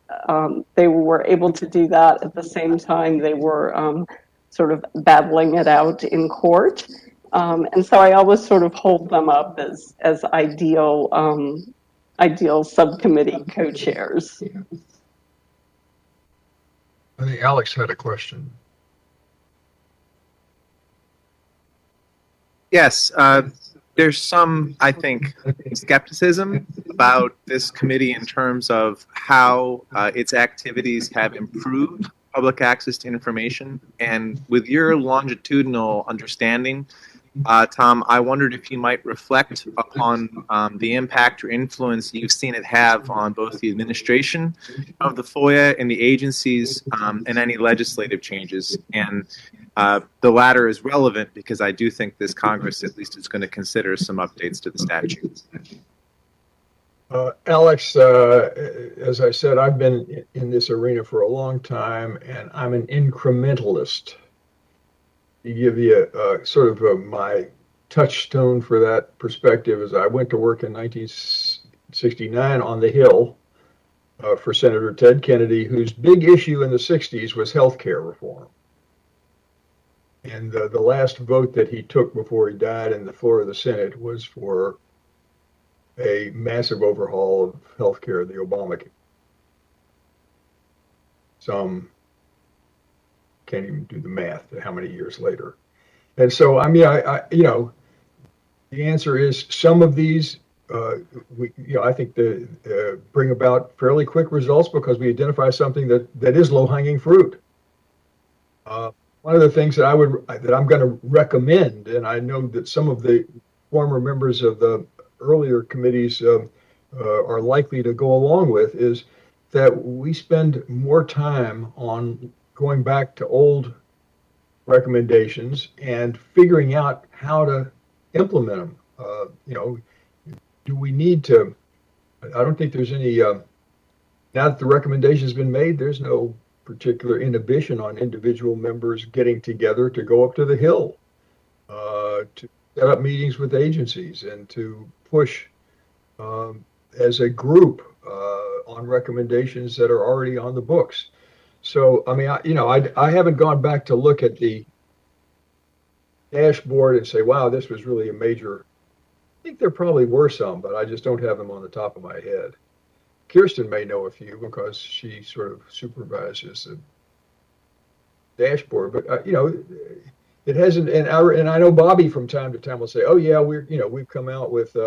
they were able to do that at the same time they were sort of battling it out in court. And so I always sort of hold them up as ideal subcommittee co-chairs. I think Alex had a question. Yes, there's some, I think, skepticism about this committee in terms of how its activities have improved public access to information. And with your longitudinal understanding, Tom, I wondered if you might reflect upon the impact or influence you've seen it have on both the administration of the FOIA and the agencies and any legislative changes. And the latter is relevant because I do think this Congress at least is going to consider some updates to the statute. Alex, as I said, I've been in this arena for a long time, and I'm an incrementalist. To give you sort of my touchstone for that perspective is I went to work in 1969 on the Hill for Senator Ted Kennedy, whose big issue in the 60s was health care reform. And the last vote that he took before he died in the floor of the Senate was for a massive overhaul of health care, the Obamacare. Can't even do the math to how many years later. And so, I mean, you know, the answer is some of these, I think bring about fairly quick results because we identify something that is low-hanging fruit. One of the things that I'm going to recommend, and I know that some of the former members of the earlier committees are likely to go along with, is that we spend more time on going back to old recommendations and figuring out how to implement them. Do we need to? I don't think there's any. Now that the recommendation has been made, there's no particular inhibition on individual members getting together to go up to the Hill, to set up meetings with agencies, and to push as a group on recommendations that are already on the books. So, I mean, I haven't gone back to look at the dashboard and say, wow, this was really a major. I think there probably were some, but I just don't have them on the top of my head. Kirsten may know a few because she sort of supervises the dashboard, but it hasn't. And I know Bobby from time to time will say, "Oh yeah, we've come out with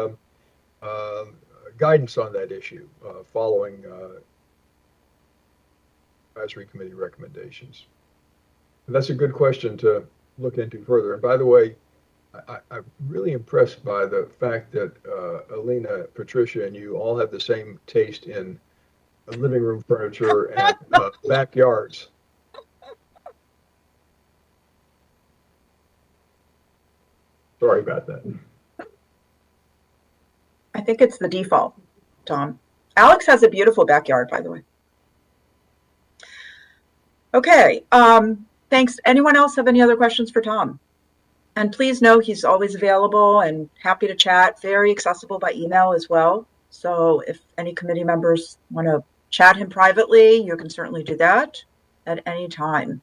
guidance on that issue following advisory committee recommendations." And that's a good question to look into further. And by the way, I'm really impressed by the fact that Alina, Patricia, and you all have the same taste in living room furniture and backyards. Sorry about that. I think it's the default, Tom. Alex has a beautiful backyard, by the way. Okay, thanks. Anyone else have any other questions for Tom? And please know he's always available and happy to chat, very accessible by email as well. So if any committee members want to chat him privately, you can certainly do that at any time.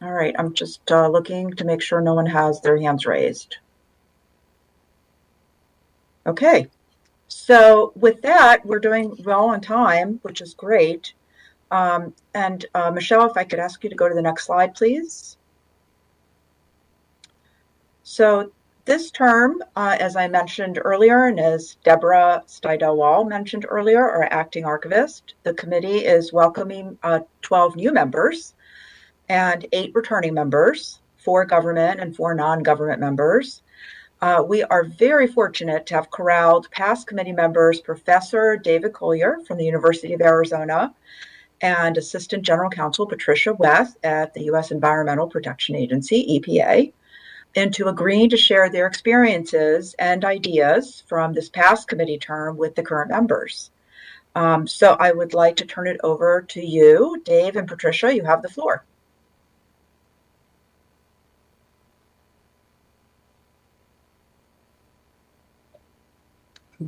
All right, I'm just looking to make sure no one has their hands raised. Okay, so with that, we're doing well on time, which is great. And Michelle, if I could ask you to go to the next slide, please. So this term, as I mentioned earlier, and as Deborah Steidel-Wall mentioned earlier, our acting archivist, the committee is welcoming 12 new members and 8 returning members, 4 government and 4 non-government members. We are very fortunate to have corralled past committee members, Professor David Collier from the University of Arizona, and Assistant General Counsel Patricia Weth at the U.S. Environmental Protection Agency, EPA, into agreeing to share their experiences and ideas from this past committee term with the current members. So I would like to turn it over to you, Dave and Patricia. You have the floor.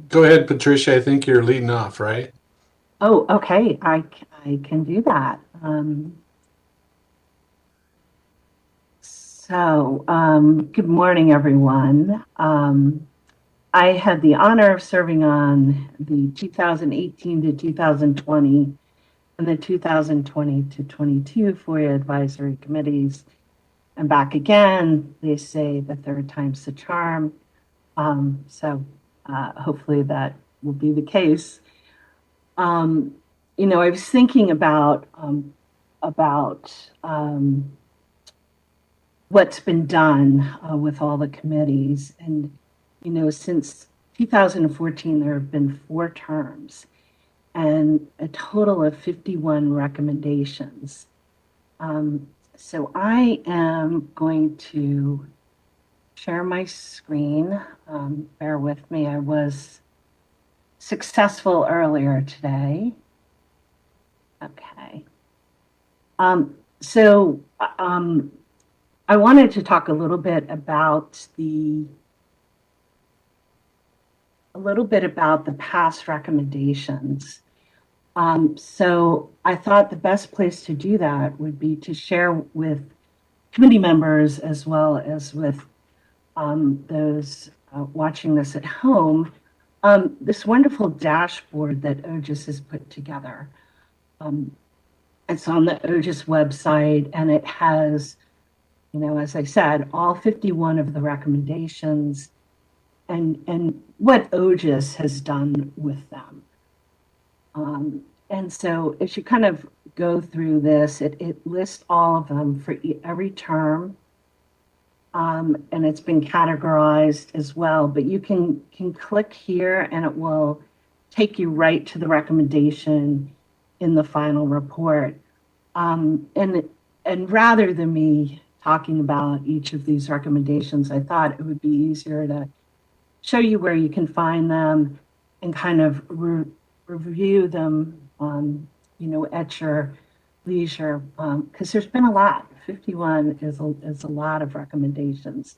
Go ahead, Patricia. I think you're leading off, right? Oh, okay. I can do that. Good morning, everyone. I had the honor of serving on the 2018 to 2020 and the 2020 to 22 FOIA advisory committees. I'm back again. They say the third time's the charm. Hopefully that will be the case. I was thinking about what's been done with all the committees. And, since 2014, there have been 4 terms and a total of 51 recommendations. So I am going to share my screen. Bear with me. I was successful earlier today. Okay. I wanted to talk a little bit about the past recommendations. So I thought the best place to do that would be to share with committee members as well as with those watching this at home, this wonderful dashboard that OGIS has put together. It's on the OGIS website, and it has, as I said, all 51 of the recommendations and what OGIS has done with them. And so as you kind of go through this. It lists all of them for every term. And it's been categorized as well, but you can click here and it will take you right to the recommendation in the final report. And rather than me talking about each of these recommendations, I thought it would be easier to show you where you can find them and kind of review them, at your leisure, because there's been a lot. 51 is a lot of recommendations.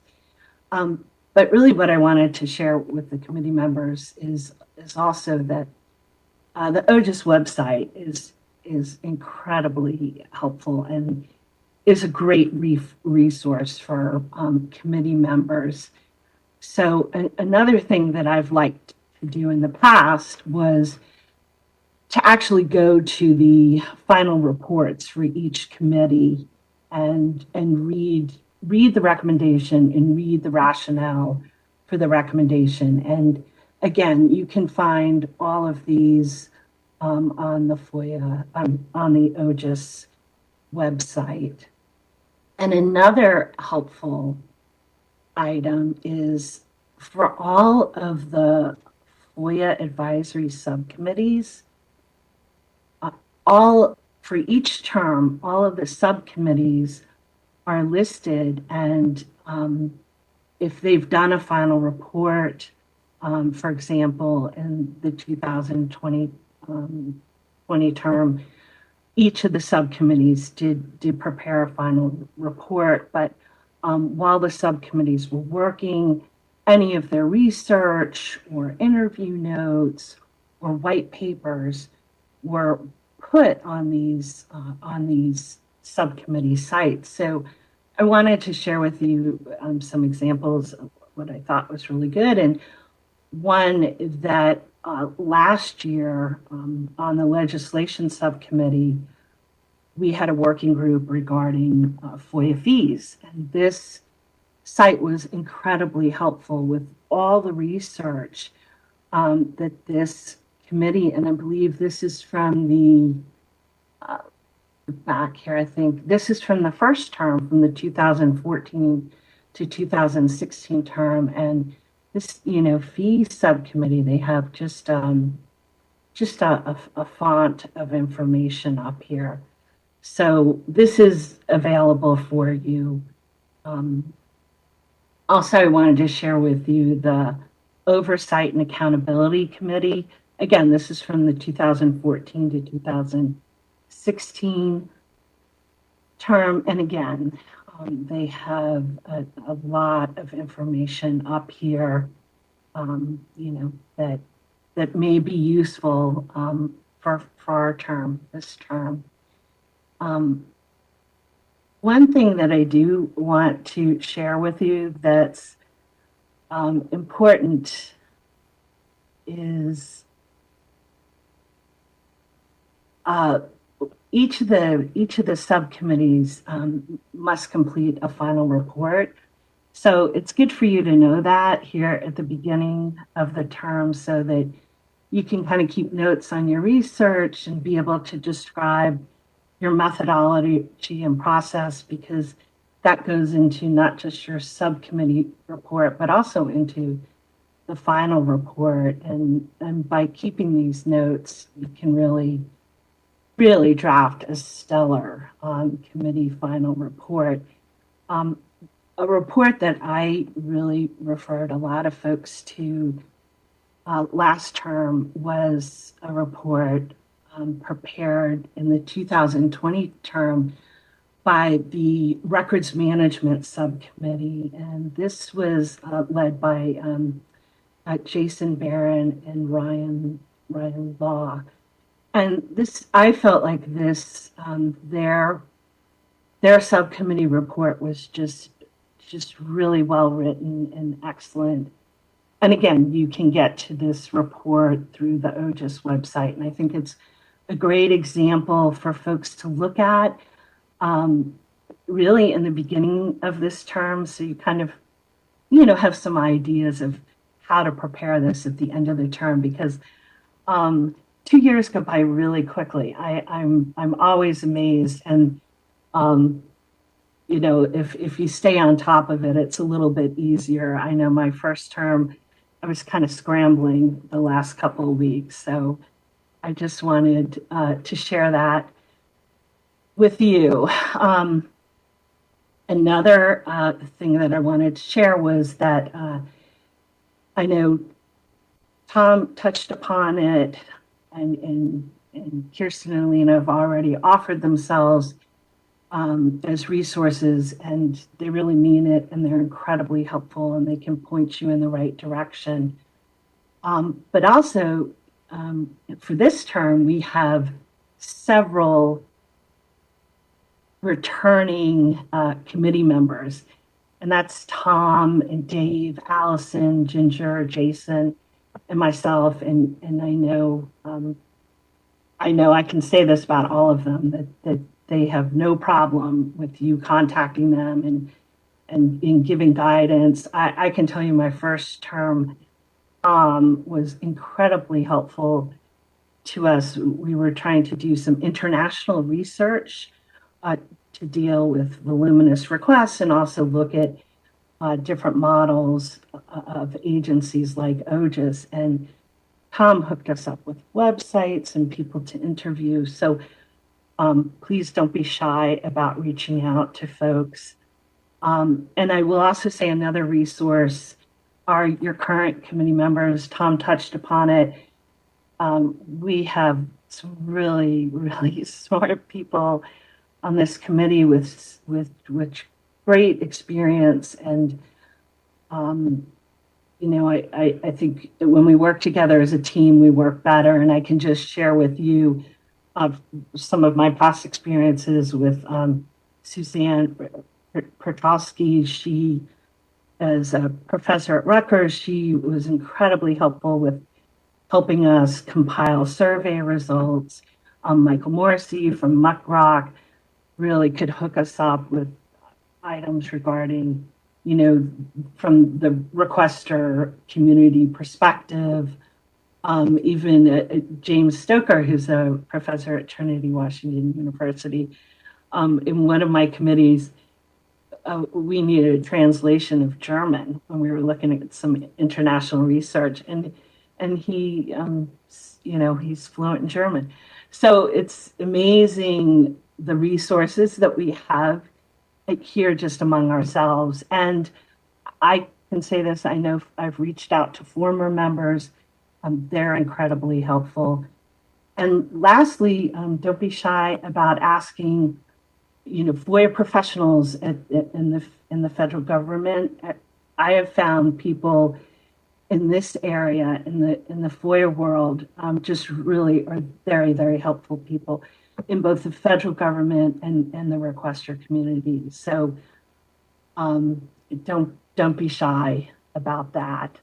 But really what I wanted to share with the committee members is also that the OGIS website is incredibly helpful and is a great resource for committee members. So another thing that I've liked to do in the past was to actually go to the final reports for each committee and read the recommendation and read the rationale for the recommendation. And again, you can find all of these on the FOIA, on the OGIS website. And another helpful item is for all of the FOIA advisory subcommittees, for each term, all of the subcommittees are listed, and if they've done a final report, for example, in the 2020 term, each of the subcommittees did prepare a final report, but while the subcommittees were working, any of their research or interview notes or white papers were put on these subcommittee sites. So I wanted to share with you some examples of what I thought was really good. And one that last year on the legislation subcommittee, we had a working group regarding FOIA fees. And this site was incredibly helpful with all the research that this committee, and I believe this is from the back here, I think this is from the first term, from the 2014 to 2016 term. And this, fee subcommittee, they have just a font of information up here. So this is available for you. Also, I wanted to share with you the Oversight and Accountability Committee. Again, this is from the 2014 to 2016 term. And again, they have a lot of information up here, that may be useful for our term, this term. One thing that I do want to share with you that's important is each of the subcommittees must complete a final report. So it's good for you to know that here at the beginning of the term so that you can kind of keep notes on your research and be able to describe your methodology and process, because that goes into not just your subcommittee report, but also into the final report. And by keeping these notes, you can really draft a stellar committee final report. A report that I really referred a lot of folks to last term was a report prepared in the 2020 term by the Records Management Subcommittee. And this was led by Jason Barron and Ryan Law. And this, I felt like this, their subcommittee report was just really well written and excellent. And again, you can get to this report through the OGIS website. And I think it's a great example for folks to look at really in the beginning of this term. So you kind of, have some ideas of how to prepare this at the end of the term, because 2 years go by really quickly. I'm always amazed, and if you stay on top of it, it's a little bit easier. I know my first term, I was kind of scrambling the last couple of weeks, so I just wanted to share that with you. Another thing that I wanted to share was that I know Tom touched upon it, and Kirsten and Alina have already offered themselves as resources, and they really mean it, and they're incredibly helpful, and they can point you in the right direction. But also, for this term, we have several returning committee members, and that's Tom and Dave, Allison, Ginger, Jason, and myself. And I know I can say this about all of them, that they have no problem with you contacting them and in giving guidance. I can tell you my first term was incredibly helpful to us. We were trying to do some international research to deal with voluminous requests and also look at different models of agencies like OGIS. And Tom hooked us up with websites and people to interview. So please don't be shy about reaching out to folks. And I will also say another resource are your current committee members. Tom touched upon it. We have some really, really smart people on this committee with great experience. And, I think that when we work together as a team, we work better. And I can just share with you some of my past experiences with Suzanne Pertowski. She, as a professor at Rutgers, she was incredibly helpful with helping us compile survey results. Michael Morrissey from Muck Rock really could hook us up with items regarding, from the requester community perspective. Even James Stoker, who's a professor at Trinity Washington University, in one of my committees, we needed a translation of German when we were looking at some international research, and he, he's fluent in German. So it's amazing the resources that we have here just among ourselves. And I can say this, I know I've reached out to former members. They're incredibly helpful. And lastly, don't be shy about asking, FOIA professionals in the federal government. I have found people in this area, in the FOIA world, just really are very, very helpful people in both the federal government and the requester community. So don't be shy about that.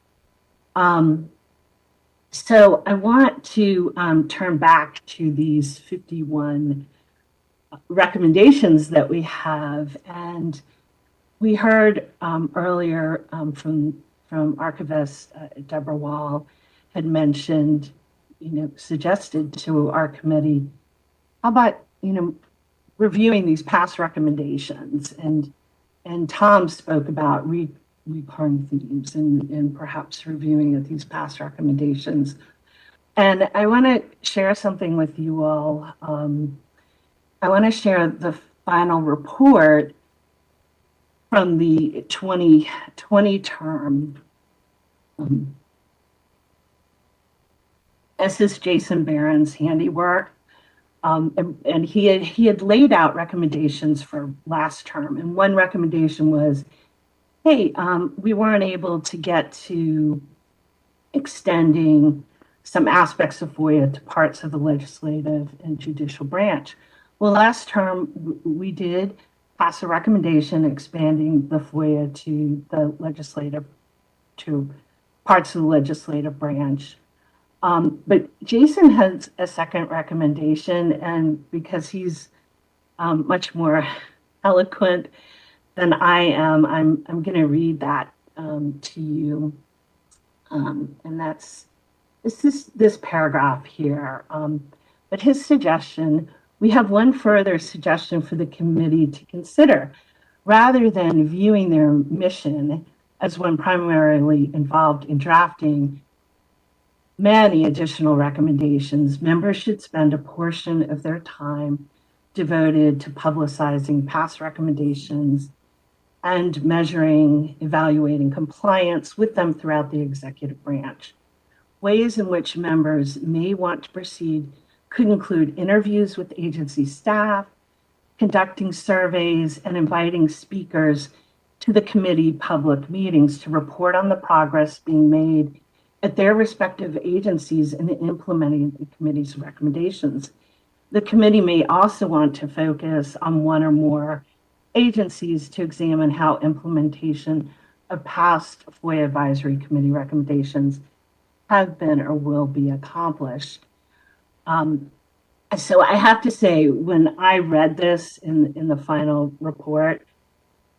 So I want to turn back to these 51 recommendations that we have. And we heard earlier from Archivist Deborah Wall had mentioned, suggested to our committee, how about, reviewing these past recommendations? And Tom spoke about recurring themes and perhaps reviewing of these past recommendations. And I want to share something with you all. I want to share the final report from the 2020 term. This is Jason Barron's handiwork. And he had laid out recommendations for last term. And one recommendation was, hey, we weren't able to get to extending some aspects of FOIA to parts of the legislative and judicial branch. Well, last term, we did pass a recommendation expanding the FOIA to parts of the legislative branch. But Jason has a second recommendation, and because he's much more eloquent than I am, I'm going to read that to you. And that's this paragraph here. But his suggestion, we have one further suggestion for the committee to consider. Rather than viewing their mission as one primarily involved in drafting many additional recommendations, members should spend a portion of their time devoted to publicizing past recommendations and measuring, evaluating compliance with them throughout the executive branch. Ways in which members may want to proceed could include interviews with agency staff, conducting surveys, and inviting speakers to the committee public meetings to report on the progress being made at their respective agencies in implementing the committee's recommendations. The committee may also want to focus on one or more agencies to examine how implementation of past FOIA Advisory Committee recommendations have been or will be accomplished. So I have to say, when I read this in the final report,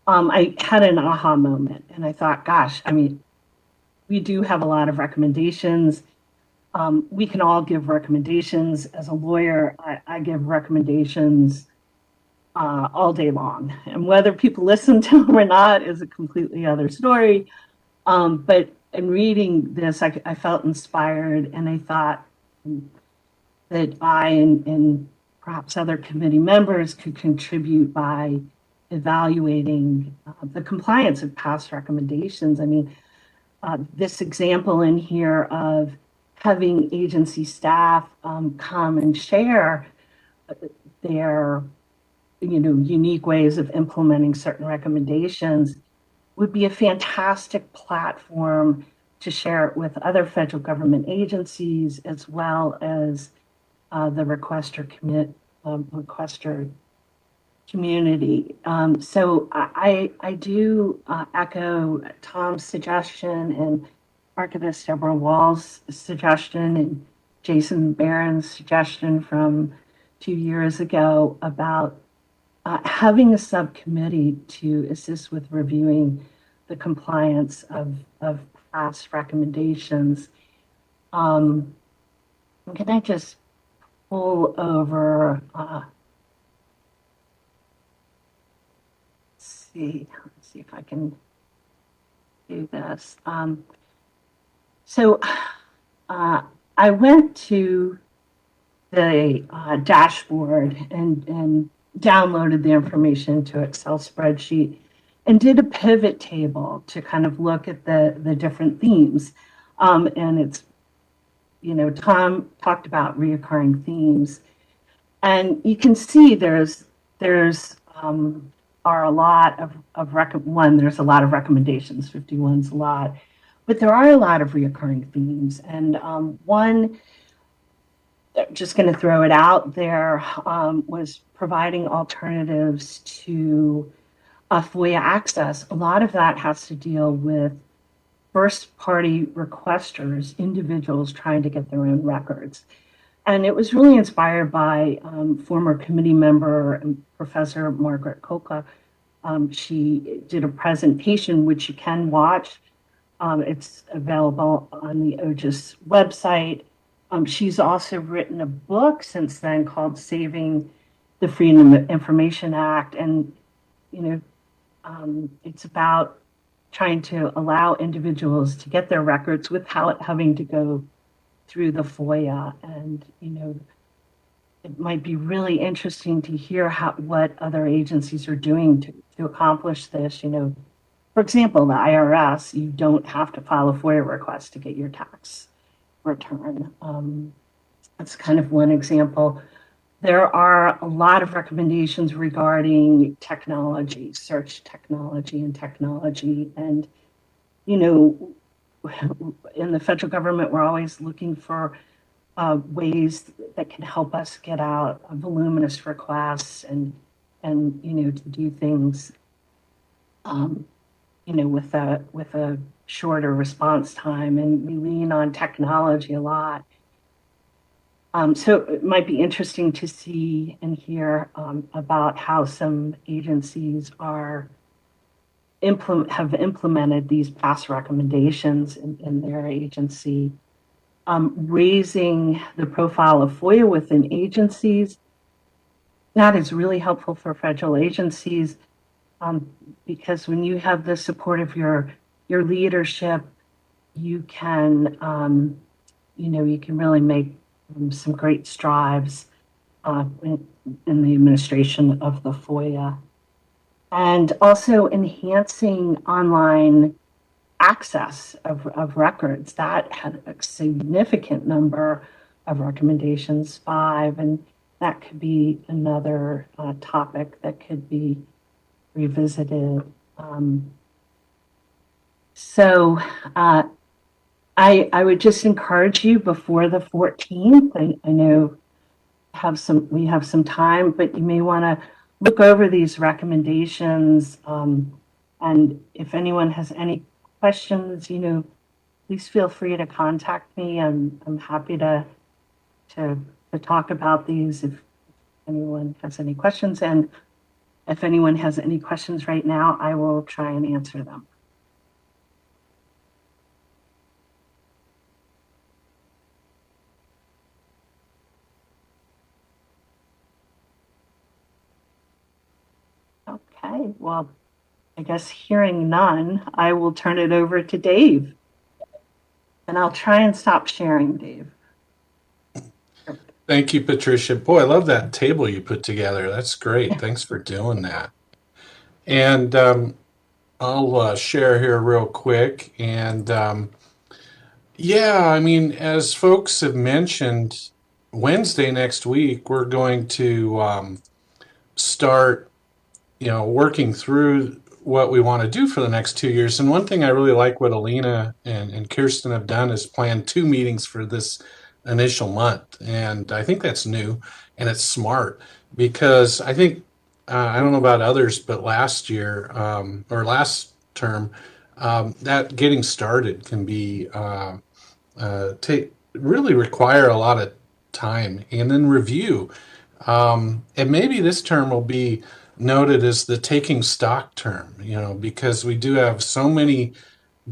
I had an aha moment, and I thought, gosh, I mean, we do have a lot of recommendations. We can all give recommendations. As a lawyer, I give recommendations all day long. And whether people listen to them or not is a completely other story. But in reading this, I felt inspired, and I thought that I and perhaps other committee members could contribute by evaluating the compliance of past recommendations. I mean, this example in here of having agency staff come and share their unique ways of implementing certain recommendations would be a fantastic platform to share it with other federal government agencies, as well as the requester community. So I do echo Tom's suggestion and Archivist Deborah Wall's suggestion and Jason Barron's suggestion from 2 years ago about having a subcommittee to assist with reviewing the compliance of past recommendations. Can I just pull over, let's see if I can do this. So I went to the dashboard and downloaded the information to Excel spreadsheet and did a pivot table to kind of look at the different themes. And it's, Tom talked about reoccurring themes, and you can see there's are a lot of there's a lot of recommendations, 51's a lot, but there are a lot of reoccurring themes. And one, just going to throw it out there, was providing alternatives to FOIA access. A lot of that has to deal with first-party requesters, individuals trying to get their own records. And it was really inspired by former committee member and Professor Margaret Koka. She did a presentation, which you can watch. It's available on the OGIS website. She's also written a book since then called Saving the Freedom of Information Act. And, it's about trying to allow individuals to get their records without having to go through the FOIA. And, it might be really interesting to hear what other agencies are doing to accomplish this. For example, the IRS, you don't have to file a FOIA request to get your tax return. That's kind of one example. There are a lot of recommendations regarding technology, search technology and technology. And, in the federal government, we're always looking for ways that can help us get out voluminous requests and to do things, with a shorter response time. And we lean on technology a lot. So it might be interesting to see and hear about how some agencies have implemented these past recommendations in their agency. raising the profile of FOIA within agencies. That is really helpful for federal agencies because when you have the support of your leadership, you can, you can really make some great strides in the administration of the FOIA. And also enhancing online access of records. That had a significant number of recommendations, 5, and that could be another topic that could be revisited. I would just encourage you before the 14th. I know we have some time, but you may want to look over these recommendations. And if anyone has any questions, please feel free to contact me. I'm happy to talk about these if anyone has any questions. And if anyone has any questions right now, I will try and answer them. Okay, well, I guess hearing none, I will turn it over to Dave. And I'll try and stop sharing, Dave. Thank you, Patricia. Boy, I love that table you put together. That's great. Thanks for doing that. And I'll share here real quick. And yeah, I mean, as folks have mentioned, Wednesday next week, we're going to start, working through what we want to do for the next 2 years. And one thing I really like what Alina and Kirsten have done is plan 2 meetings for this initial month. And I think that's new and it's smart because I think, I don't know about others, but last year or last term, that getting started can be, really require a lot of time and then review. And maybe this term will be noted as the taking stock term, because we do have so many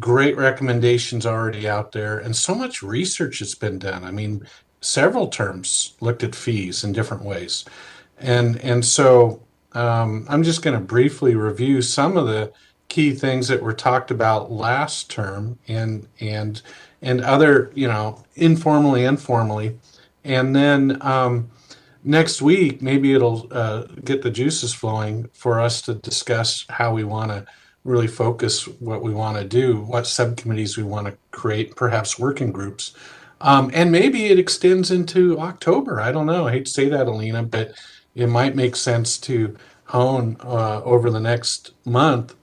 great recommendations already out there and so much research has been done. I mean, several terms looked at fees in different ways. And so I'm just going to briefly review some of the key things that were talked about last term and other, informally. And then next week, maybe it'll get the juices flowing for us to discuss how we want to really focus what we want to do, what subcommittees we want to create, perhaps working groups. And maybe it extends into October. I don't know. I hate to say that, Alina, but it might make sense to hone over the next month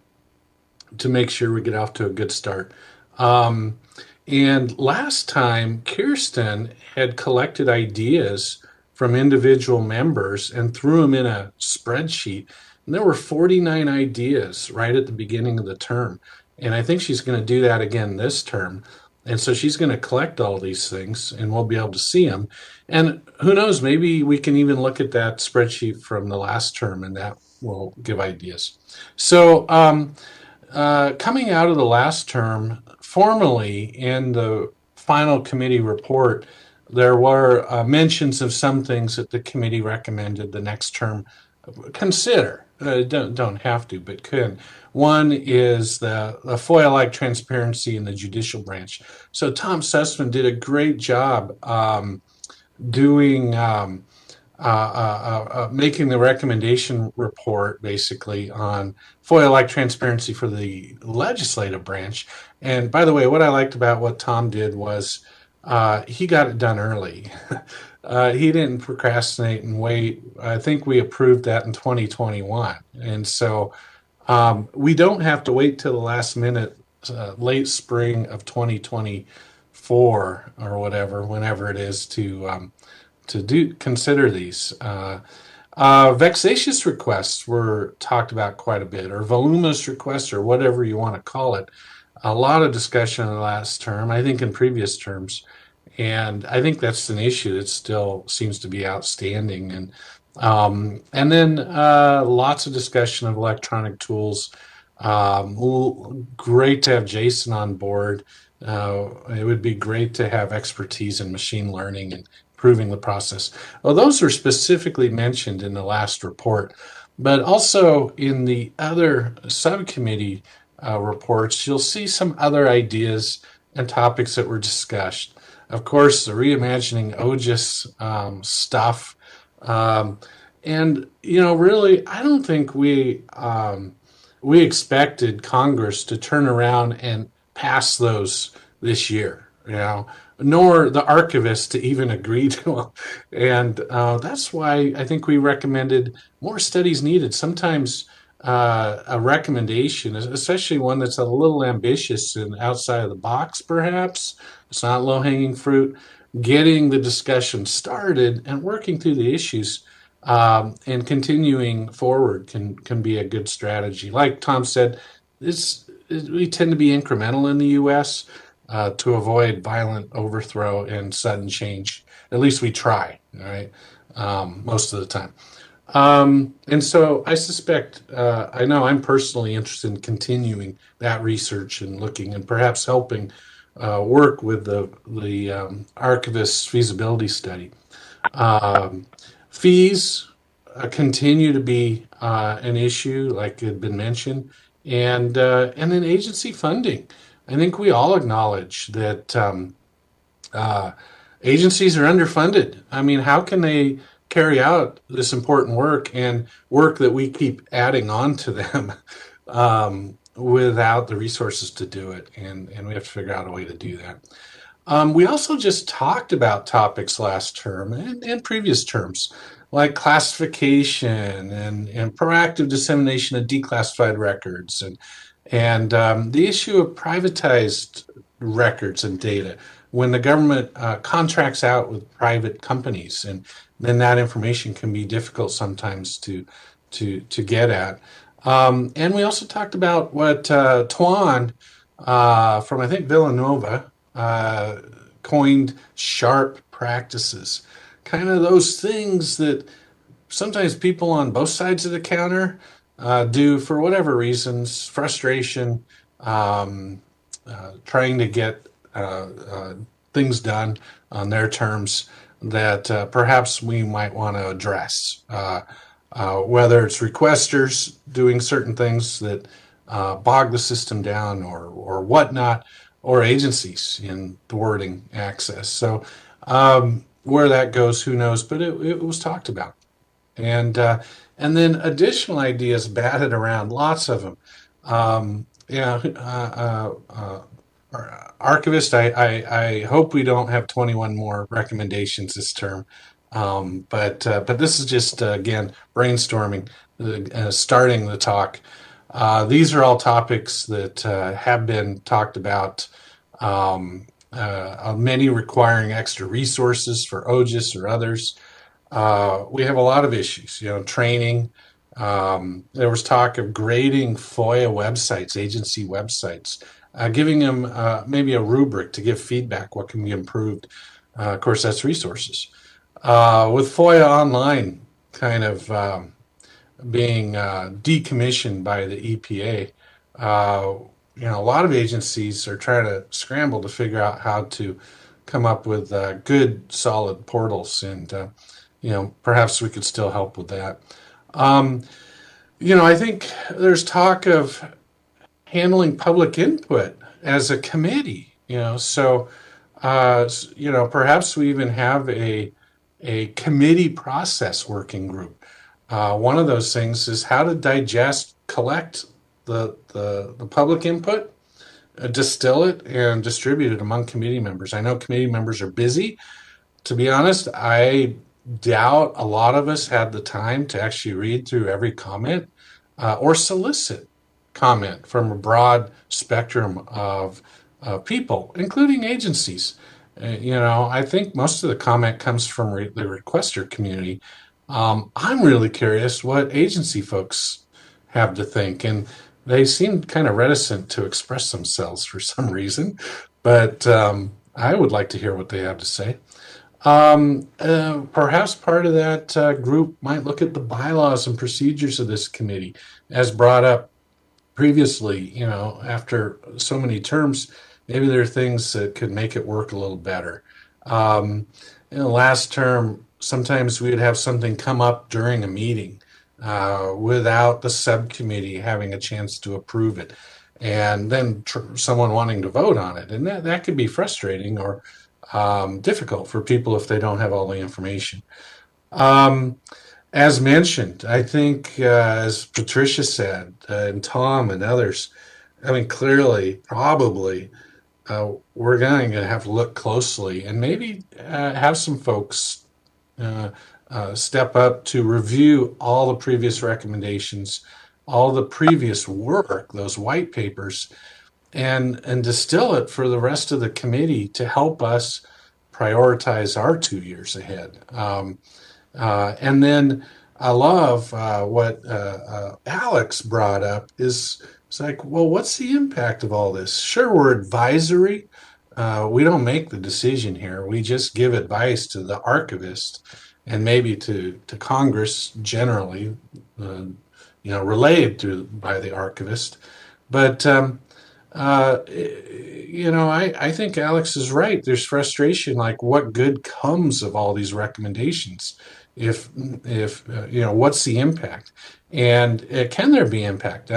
to make sure we get off to a good start. And last time, Kirsten had collected ideas from individual members and threw them in a spreadsheet. And there were 49 ideas right at the beginning of the term. And I think she's going to do that again this term. And so she's going to collect all these things and we'll be able to see them. And who knows, maybe we can even look at that spreadsheet from the last term and that will give ideas. So coming out of the last term, formally in the final committee report, there were mentions of some things that the committee recommended the next term consider. Don't have to, but could. One is the FOIA-like transparency in the judicial branch. So Tom Sussman did a great job doing making the recommendation report basically on FOIA-like transparency for the legislative branch. And by the way, what I liked about what Tom did was he got it done early. He didn't procrastinate and wait. I think we approved that in 2021. And so we don't have to wait till the last minute, late spring of 2024 or whatever, whenever it is to consider these. Vexatious requests were talked about quite a bit, or voluminous requests, or whatever you want to call it. A lot of discussion in the last term, I think in previous terms. And I think that's an issue that still seems to be outstanding. And then lots of discussion of electronic tools. Great to have Jason on board It would be great to have expertise in machine learning and improving the process. Well, those were specifically mentioned in the last report, but also in the other subcommittee reports, you'll see some other ideas and topics that were discussed. Of course, the reimagining OGIS stuff. And, really, I don't think we expected Congress to turn around and pass those this year, nor the Archivist to even agree to them. And that's why I think we recommended more studies needed. Sometimes a recommendation, especially one that's a little ambitious and outside of the box, perhaps, it's not low-hanging fruit, getting the discussion started and working through the issues and continuing forward can be a good strategy. Like Tom said, we tend to be incremental in the U.S. To avoid violent overthrow and sudden change. At least we try, right? Most of the time. And so I suspect, I know I'm personally interested in continuing that research and looking and perhaps helping work with the Archivist feasibility study. Fees continue to be an issue, like had been mentioned, and then agency funding. I think we all acknowledge that agencies are underfunded. I mean, how can they carry out this important work and work that we keep adding on to them without the resources to do it? And we have to figure out a way to do that. We also just talked about topics last term and previous terms, like classification and proactive dissemination of declassified records and the issue of privatized records and data when the government contracts out with private companies, and then that information can be difficult sometimes to get at. And we also talked about what Tuan from I think Villanova coined sharp practices, kind of those things that sometimes people on both sides of the counter do for whatever reasons, frustration, trying to get things done on their terms that perhaps we might want to address, whether it's requesters doing certain things that bog the system down or whatnot, or agencies in thwarting access. So where that goes, who knows, but it was talked about. And then additional ideas batted around, lots of them. Archivist, I hope we don't have 21 more recommendations this term. But this is just, again, brainstorming, starting the talk. These are all topics that have been talked about, many requiring extra resources for OGIS or others. We have a lot of issues, training. There was talk of grading FOIA websites, agency websites, giving them maybe a rubric to give feedback, what can be improved. Of course, that's resources. With FOIA Online kind of being decommissioned by the EPA, a lot of agencies are trying to scramble to figure out how to come up with good, solid portals, and perhaps we could still help with that. I think there's talk of handling public input as a committee, so perhaps we even have a committee process working group. One of those things is how to collect the public input, distill it, and distribute it among committee members. I know committee members are busy. To be honest, I doubt a lot of us had the time to actually read through every comment or solicit comment from a broad spectrum of people, including agencies. I think most of the comment comes from the requester community. I'm really curious what agency folks have to think, and they seem kind of reticent to express themselves for some reason, but I would like to hear what they have to say. Perhaps part of that group might look at the bylaws and procedures of this committee, as brought up previously. After so many terms, maybe there are things that could make it work a little better. In the last term, sometimes we'd have something come up during a meeting without the subcommittee having a chance to approve it, and then someone wanting to vote on it. And that could be frustrating or difficult for people if they don't have all the information. As mentioned, I think, as Patricia said, and Tom and others, I mean, clearly, probably, we're going to have to look closely and maybe have some folks step up to review all the previous recommendations, all the previous work, those white papers, and distill it for the rest of the committee to help us prioritize our 2 years ahead. And then I love what Alex brought up is it's like, well, what's the impact of all this? Sure, we're advisory. We don't make the decision here. We just give advice to the archivist and maybe to Congress generally, relayed to by the archivist. But I think Alex is right. There's frustration, like what good comes of all these recommendations? If what's the impact? And can there be impact?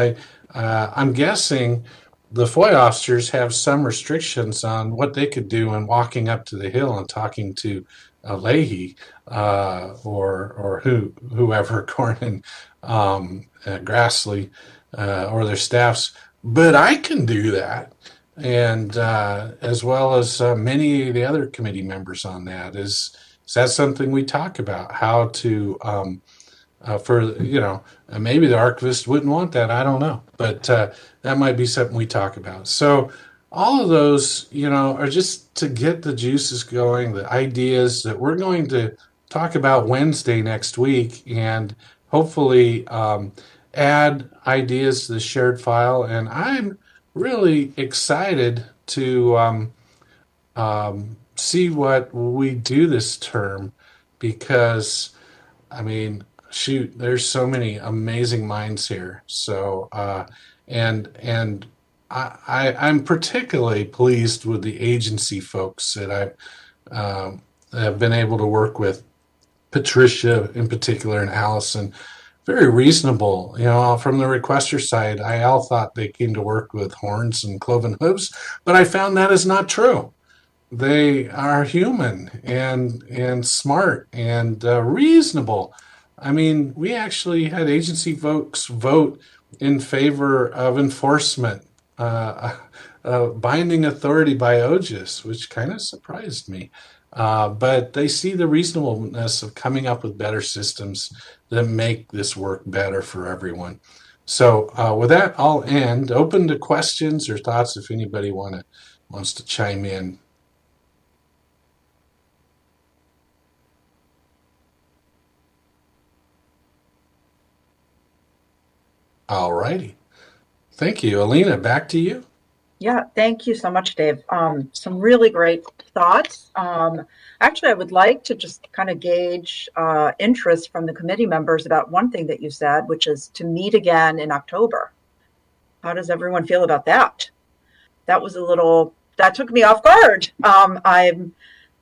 I'm guessing the FOIA officers have some restrictions on what they could do in walking up to the Hill and talking to Leahy or whoever, Cornyn, Grassley, or their staffs. But I can do that, and as well as many of the other committee members on that. Is that something we talk about? How to, maybe the archivist wouldn't want that. I don't know, but that might be something we talk about. So all of those, are just to get the juices going, the ideas that we're going to talk about Wednesday next week, and hopefully add ideas to the shared file. And I'm really excited to see what we do this term, because shoot, there's so many amazing minds here. So and I'm particularly pleased with the agency folks that I have been able to work with. Patricia in particular and Allison, very reasonable. From the requester side, I all thought they came to work with horns and cloven hooves, but I found that is not true. They are human and smart and reasonable. We actually had agency folks vote in favor of enforcement, binding authority by OGIS, which kind of surprised me. But they see the reasonableness of coming up with better systems that make this work better for everyone. So with that, I'll end. Open to questions or thoughts if anybody wants to chime in. All righty. Thank you. Alina, back to you. Yeah, thank you so much, Dave. Some really great thoughts. Actually, I would like to just kind of gauge interest from the committee members about one thing that you said, which is to meet again in October. How does everyone feel about that? That took me off guard. I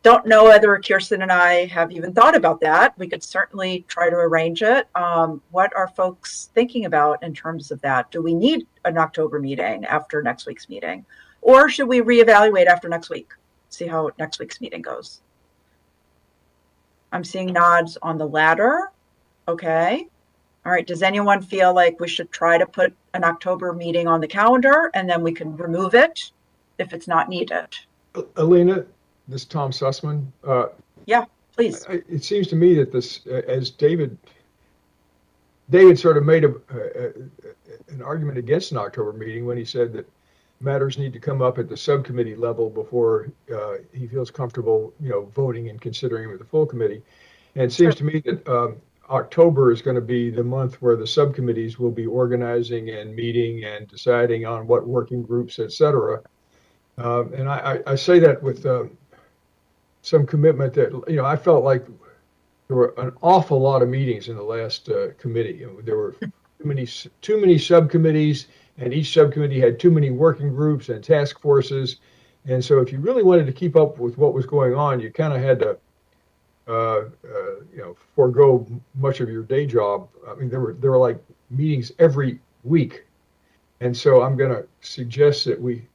don't know whether Kirsten and I have even thought about that. We could certainly try to arrange it. What are folks thinking about in terms of that? Do we need an October meeting after next week's meeting? Or should we reevaluate after next week? See how next week's meeting goes. I'm seeing nods on the latter. Okay. All right. Does anyone feel like we should try to put an October meeting on the calendar and then we can remove it if it's not needed? Alina, this is Tom Sussman. Yeah, please. It seems to me that this, as David sort of made an argument against an October meeting when he said that matters need to come up at the subcommittee level before he feels comfortable, voting and considering with the full committee. And it seems to me that October is going to be the month where the subcommittees will be organizing and meeting and deciding on what working groups, et cetera. And I say that with some commitment that, I felt like there were an awful lot of meetings in the last committee. There were too many subcommittees, and each subcommittee had too many working groups and task forces. And so if you really wanted to keep up with what was going on, you kind of had to, forego much of your day job. I mean, there were like meetings every week. And so I'm going to suggest that we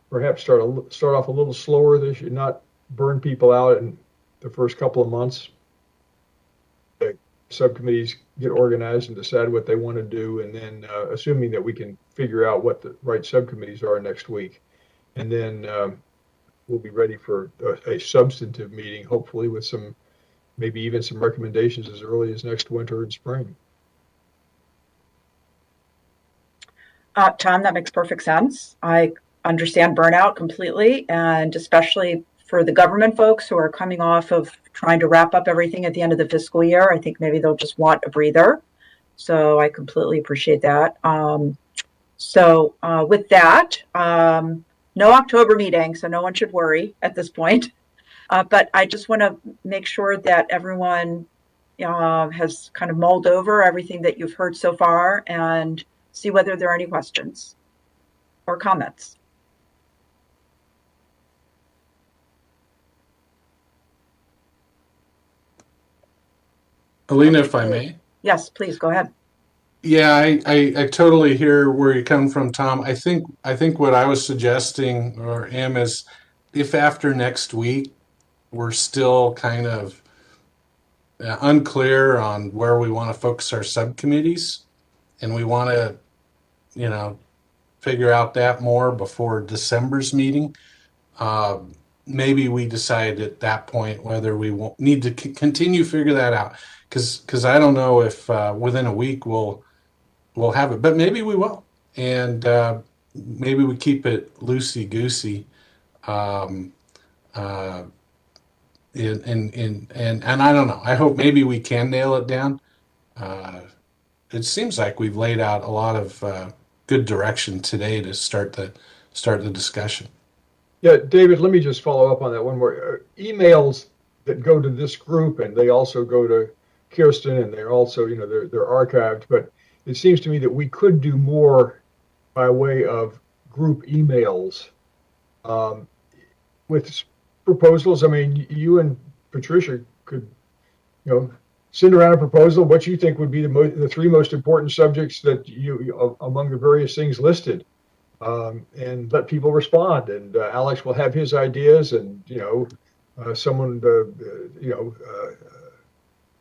perhaps start off a little slower this year, not burn people out in the first couple of months. The subcommittees get organized and decide what they want to do, and then assuming that we can figure out what the right subcommittees are next week, and then we'll be ready for a substantive meeting, hopefully with maybe even some recommendations as early as next winter and spring. Tom, that makes perfect sense. I understand burnout completely, and especially for the government folks who are coming off of trying to wrap up everything at the end of the fiscal year. I think maybe they'll just want a breather. So I completely appreciate that. With that, no October meeting, so no one should worry at this point. But I just want to make sure that everyone has kind of mulled over everything that you've heard so far and see whether there are any questions or comments. Alina, if I may. Yes, please go ahead. Yeah, I totally hear where you come from, Tom. I think what I was suggesting or am is if after next week we're still kind of unclear on where we want to focus our subcommittees and we want to, figure out that more before December's meeting, maybe we decide at that point whether we won't need to continue figure that out. Because I don't know if within a week we'll have it, but maybe we will, and maybe we keep it loosey goosey, and I don't know. I hope maybe we can nail it down. It seems like we've laid out a lot of good direction today to start the discussion. Yeah, David, let me just follow up on that one more. Emails that go to this group and they also go to Kirsten, and they're also, they're archived, but it seems to me that we could do more by way of group emails with proposals. I mean, you and Patricia could, send around a proposal, what you think would be the three most important subjects that among the various things listed, and let people respond. And Alex will have his ideas, and, someone,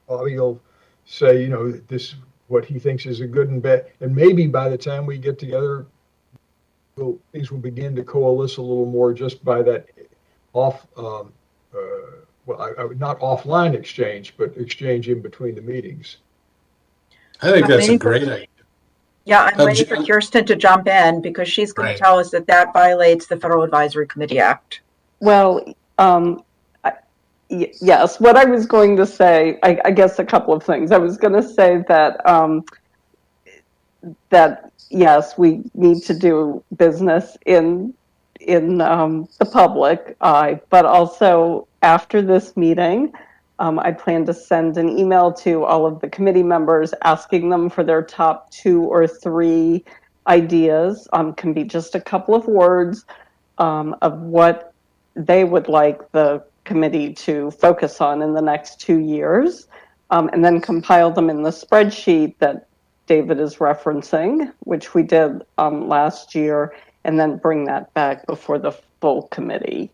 Bobby will say, this what he thinks is a good and bad, and maybe by the time we get together, things will begin to coalesce a little more just by that not offline exchange, but exchange in between the meetings. I think that's a great idea. Yeah, I'm waiting for Kirsten to jump in because she's going to tell us that violates the Federal Advisory Committee Act. Well, yes, what I was going to say, I guess a couple of things. I was going to say that that yes, we need to do business in the public eye, but also after this meeting, I plan to send an email to all of the committee members asking them for their top 2 or 3 ideas. Can be just a couple of words of what they would like the committee to focus on in the next 2 years, and then compile them in the spreadsheet that David is referencing, which we did last year, and then bring that back before the full committee.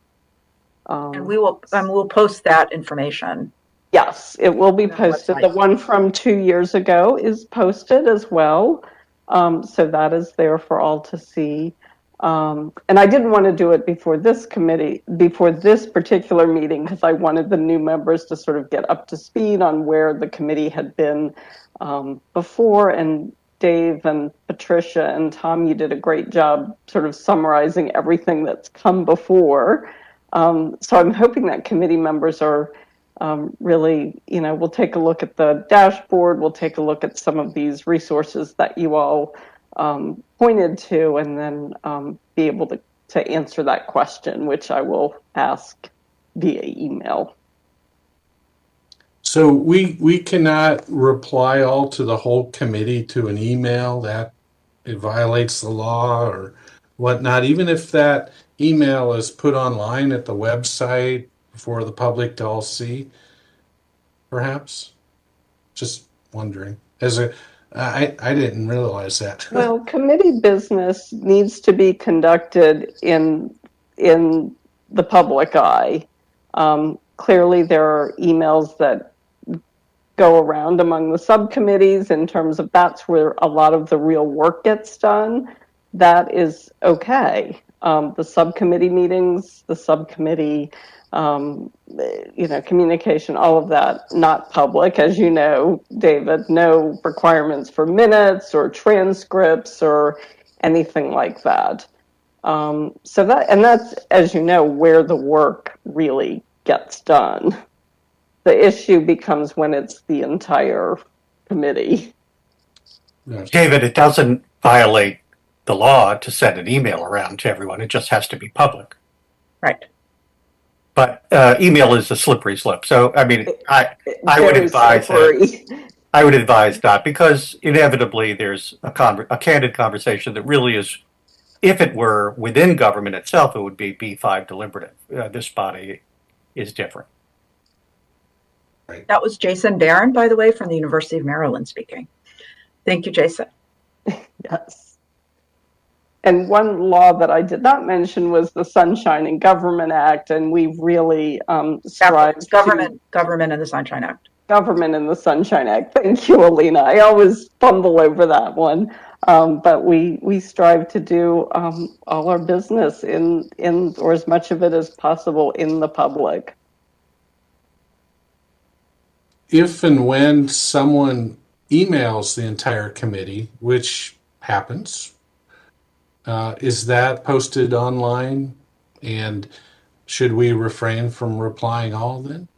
And we'll post that information. Yes, it will be posted. The one from 2 years ago is posted as well. So that is there for all to see. And I didn't want to do it before this particular meeting, because I wanted the new members to sort of get up to speed on where the committee had been before. And Dave and Patricia and Tom, you did a great job sort of summarizing everything that's come before. So I'm hoping that committee members are really, we'll take a look at the dashboard, we'll take a look at some of these resources that you all pointed to, and then be able to answer that question, which I will ask via email. So we cannot reply all to the whole committee to an email that it violates the law or whatnot, even if that email is put online at the website for the public to all see, perhaps? Just wondering. I didn't realize that. Well, committee business needs to be conducted in the public eye. Clearly, there are emails that go around among the subcommittees in terms of that's where a lot of the real work gets done. That is okay. The subcommittee meetings, the subcommittee, communication, all of that, not public, as you know, David, no requirements for minutes or transcripts or anything like that. That's, as you know, where the work really gets done. The issue becomes when it's the entire committee. David, it doesn't violate the law to send an email around to everyone. It just has to be public. Right. But email is a slippery slope. So, I mean, I would advise I would advise not, because inevitably there's a candid conversation that really is, if it were within government itself, it would be B5 deliberative. This body is different. That was Jason Barron, by the way, from the University of Maryland speaking. Thank you, Jason. Yes. And one law that I did not mention was the Sunshine in Government Act, and we really strived Government and the Sunshine Act. Government and the Sunshine Act. Thank you, Alina. I always fumble over that one. But we strive to do all our business in or as much of it as possible in the public. If and when someone emails the entire committee, which happens, is that posted online? And should we refrain from replying all then?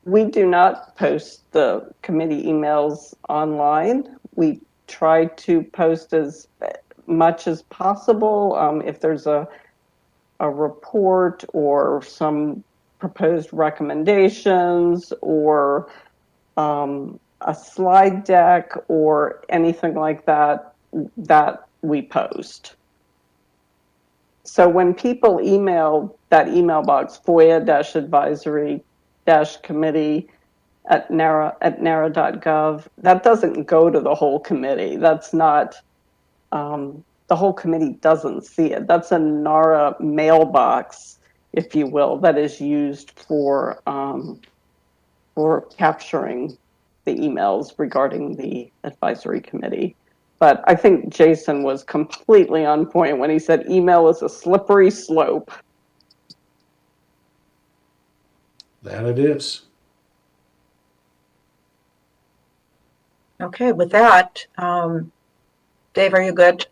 We do not post the committee emails online. We try to post as much as possible. If there's a report or some proposed recommendations or a slide deck or anything like that, that we post. So when people email that email box, FOIA-advisory-committee@nara.gov, that doesn't go to the whole committee. That's not, the whole committee doesn't see it. That's a NARA mailbox, if you will, that is used for capturing the emails regarding the advisory committee. But I think Jason was completely on point when he said email is a slippery slope. That it is. Okay, with that, Dave, are you good?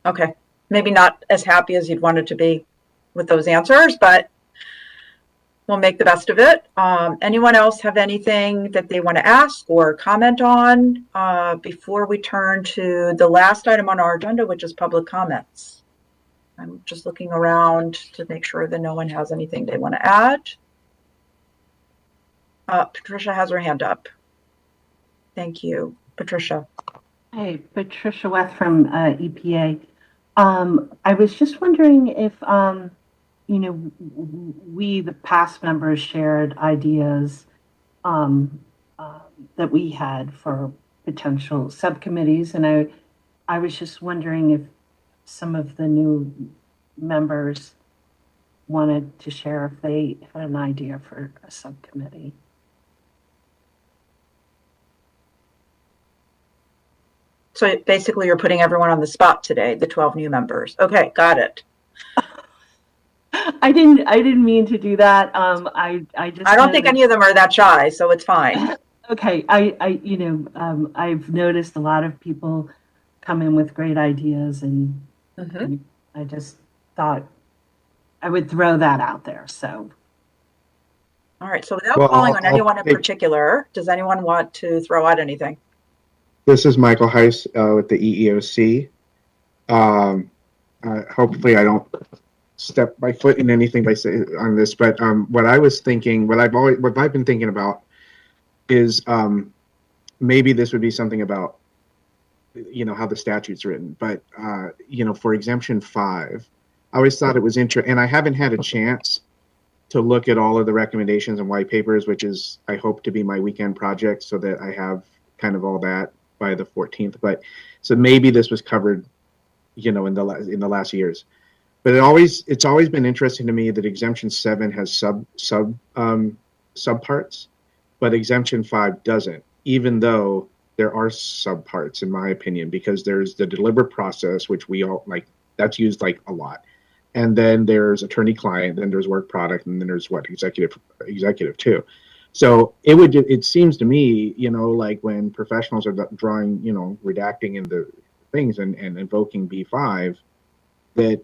Okay, maybe not as happy as you'd wanted to be with those answers, but we'll make the best of it. Anyone else have anything that they want to ask or comment on before we turn to the last item on our agenda, which is public comments? I'm just looking around to make sure that no one has anything they want to add. Patricia has her hand up. Thank you, Patricia. Hey, Patricia Weth from EPA. I was just wondering if, we, the past members, shared ideas that we had for potential subcommittees. And I was just wondering if some of the new members wanted to share if they had an idea for a subcommittee. So basically you're putting everyone on the spot today, the 12 new members. Okay, got it. I didn't mean to do that. I don't think any of them are that shy, so it's fine. Okay, I've noticed a lot of people come in with great ideas, and I just thought I would throw that out there. So, all right. So without calling on anyone in particular, does anyone want to throw out anything? This is Michael Heiss with the EEOC. Hopefully, I don't step my foot in anything by saying on this, but what I was thinking, what I've been thinking about is maybe this would be something about how the statute's written. But, for exemption 5, I always thought it was interesting, and I haven't had a chance to look at all of the recommendations and white papers, which is, I hope to be my weekend project so that I have kind of all that by the 14th. But so maybe this was covered, in the last years. But it's always been interesting to me that exemption 7 has subparts, but exemption 5 doesn't, even though there are subparts, in my opinion, because there's the deliberate process, which we all like, that's used like a lot. And then there's attorney-client, then there's work product, and then there's executive too. So it seems to me, like when professionals are drawing, redacting in the things and invoking B5, that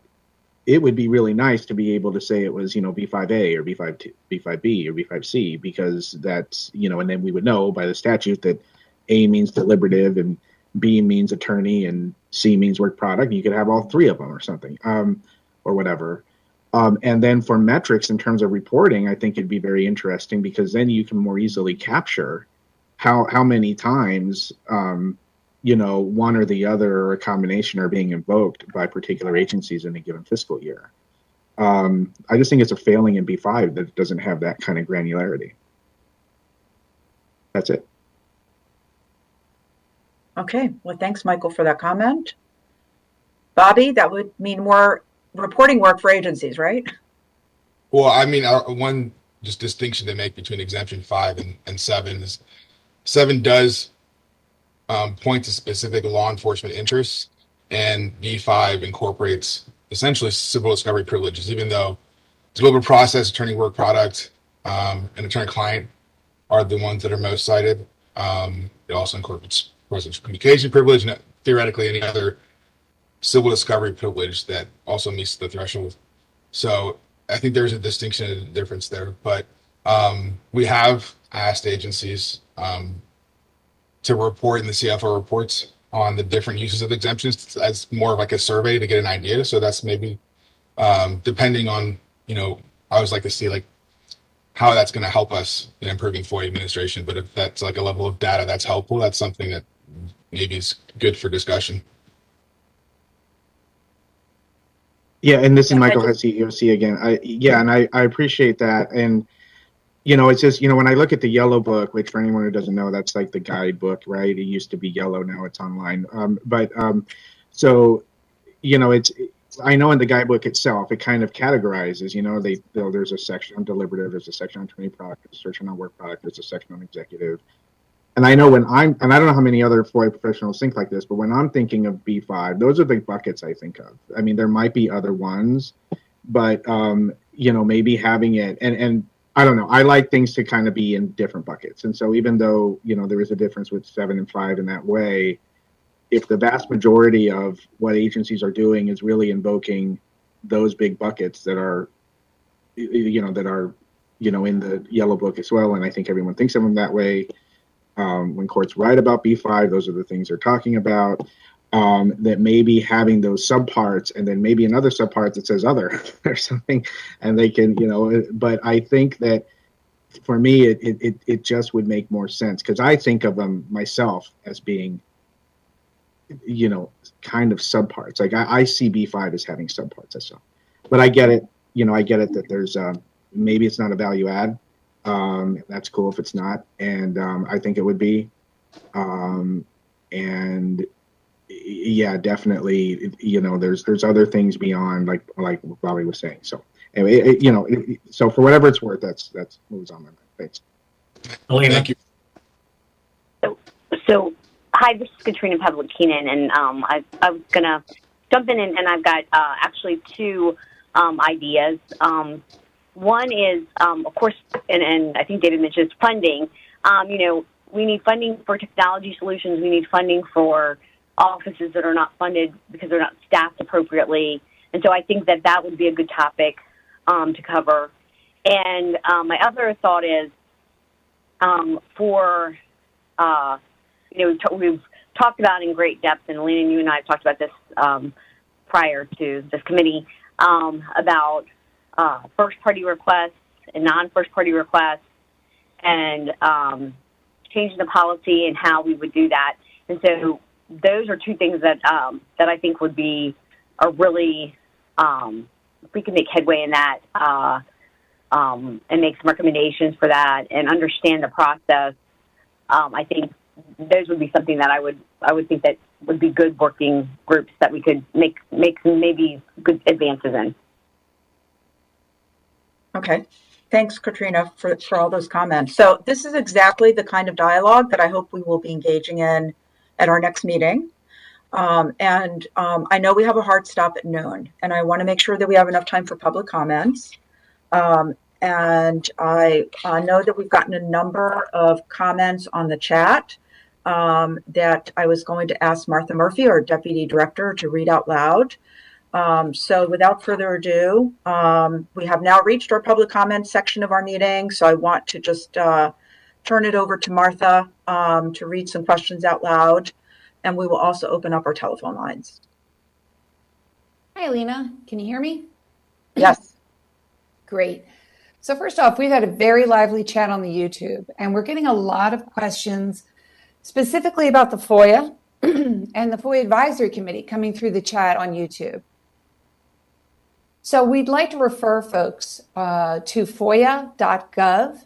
it would be really nice to be able to say it was, B5A or B5B or B5C, because that's, and then we would know by the statute that A means deliberative and B means attorney and C means work product. You could have all three of them or something, or whatever. And then for metrics in terms of reporting, I think it'd be very interesting, because then you can more easily capture how many times, one or the other or a combination are being invoked by particular agencies in a given fiscal year. I just think it's a failing in B5 that it doesn't have that kind of granularity. That's it. Okay, well, thanks, Michael, for that comment. Bobby, that would mean more reporting work for agencies, right? Well, I mean, one just distinction to make between exemption 5 and 7 is 7 does point to specific law enforcement interests, and B5 incorporates essentially civil discovery privileges, even though deliberate process, attorney work product, and attorney client are the ones that are most cited. It also incorporates presidential communication privilege and theoretically any other civil discovery privilege that also meets the threshold. So I think there's a distinction and a difference there. But we have asked agencies to report in the CFO reports on the different uses of exemptions as more of like a survey to get an idea. So that's maybe depending on, I always like to see like how that's going to help us in improving FOIA administration. But if that's like a level of data that's helpful, that's something that maybe is good for discussion. Yeah, and this is Michael Hussey, EOC again. I appreciate that. And, it's just, when I look at the yellow book, which for anyone who doesn't know, that's like the guidebook, right? It used to be yellow, now it's online. So, it's, I know in the guidebook itself, it kind of categorizes, there's a section on deliberative, there's a section on attorney product, there's a section on work product, there's a section on executive. And I know and I don't know how many other FOIA professionals think like this, but when I'm thinking of B5, those are the buckets I think of. I mean, there might be other ones, but, maybe having it, and I don't know, I like things to kind of be in different buckets. And so even though, there is a difference with 7 and 5 in that way, if the vast majority of what agencies are doing is really invoking those big buckets that are, in the yellow book as well, and I think everyone thinks of them that way, when courts write about B5, those are the things they're talking about, that maybe having those subparts and then maybe another subpart that says other or something, and they can, but I think that for me, it just would make more sense, because I think of them myself as being, kind of subparts. Like I see B5 as having subparts. So, but I get it, that there's, maybe it's not a value add. That's cool if it's not, and I think it would be, and yeah, definitely, there's other things beyond like Bobby was saying. So anyway, so for whatever it's worth, that's moves on my mind. Thanks. Elena. Thank you. So hi, this is Katrina Pavlikinen, and I was gonna jump in, and I've got actually two ideas. One is, of course, and I think David mentioned funding. We need funding for technology solutions. We need funding for offices that are not funded because they're not staffed appropriately. And so I think that would be a good topic to cover. And my other thought is we've talked about in great depth, and Elena, you and I have talked about this prior to this committee, about first-party requests and non-first-party requests, and changing the policy and how we would do that. And so those are two things that that I think would be a really, if we can make headway in that and make some recommendations for that and understand the process, I think those would be something that I would think that would be good working groups that we could make some maybe good advances in. Okay. Thanks, Katrina, for all those comments. So this is exactly the kind of dialogue that I hope we will be engaging in at our next meeting. I know we have a hard stop at noon, and I want to make sure that we have enough time for public comments. And I know that we've gotten a number of comments on the chat that I was going to ask Martha Murphy, our Deputy Director, to read out loud. So without further ado, we have now reached our public comment section of our meeting. So I want to just turn it over to Martha to read some questions out loud. And we will also open up our telephone lines. Hi, Alina. Can you hear me? Yes. Great. So first off, we've had a very lively chat on the YouTube, and we're getting a lot of questions specifically about the FOIA and the FOIA Advisory Committee coming through the chat on YouTube. So we'd like to refer folks to FOIA.gov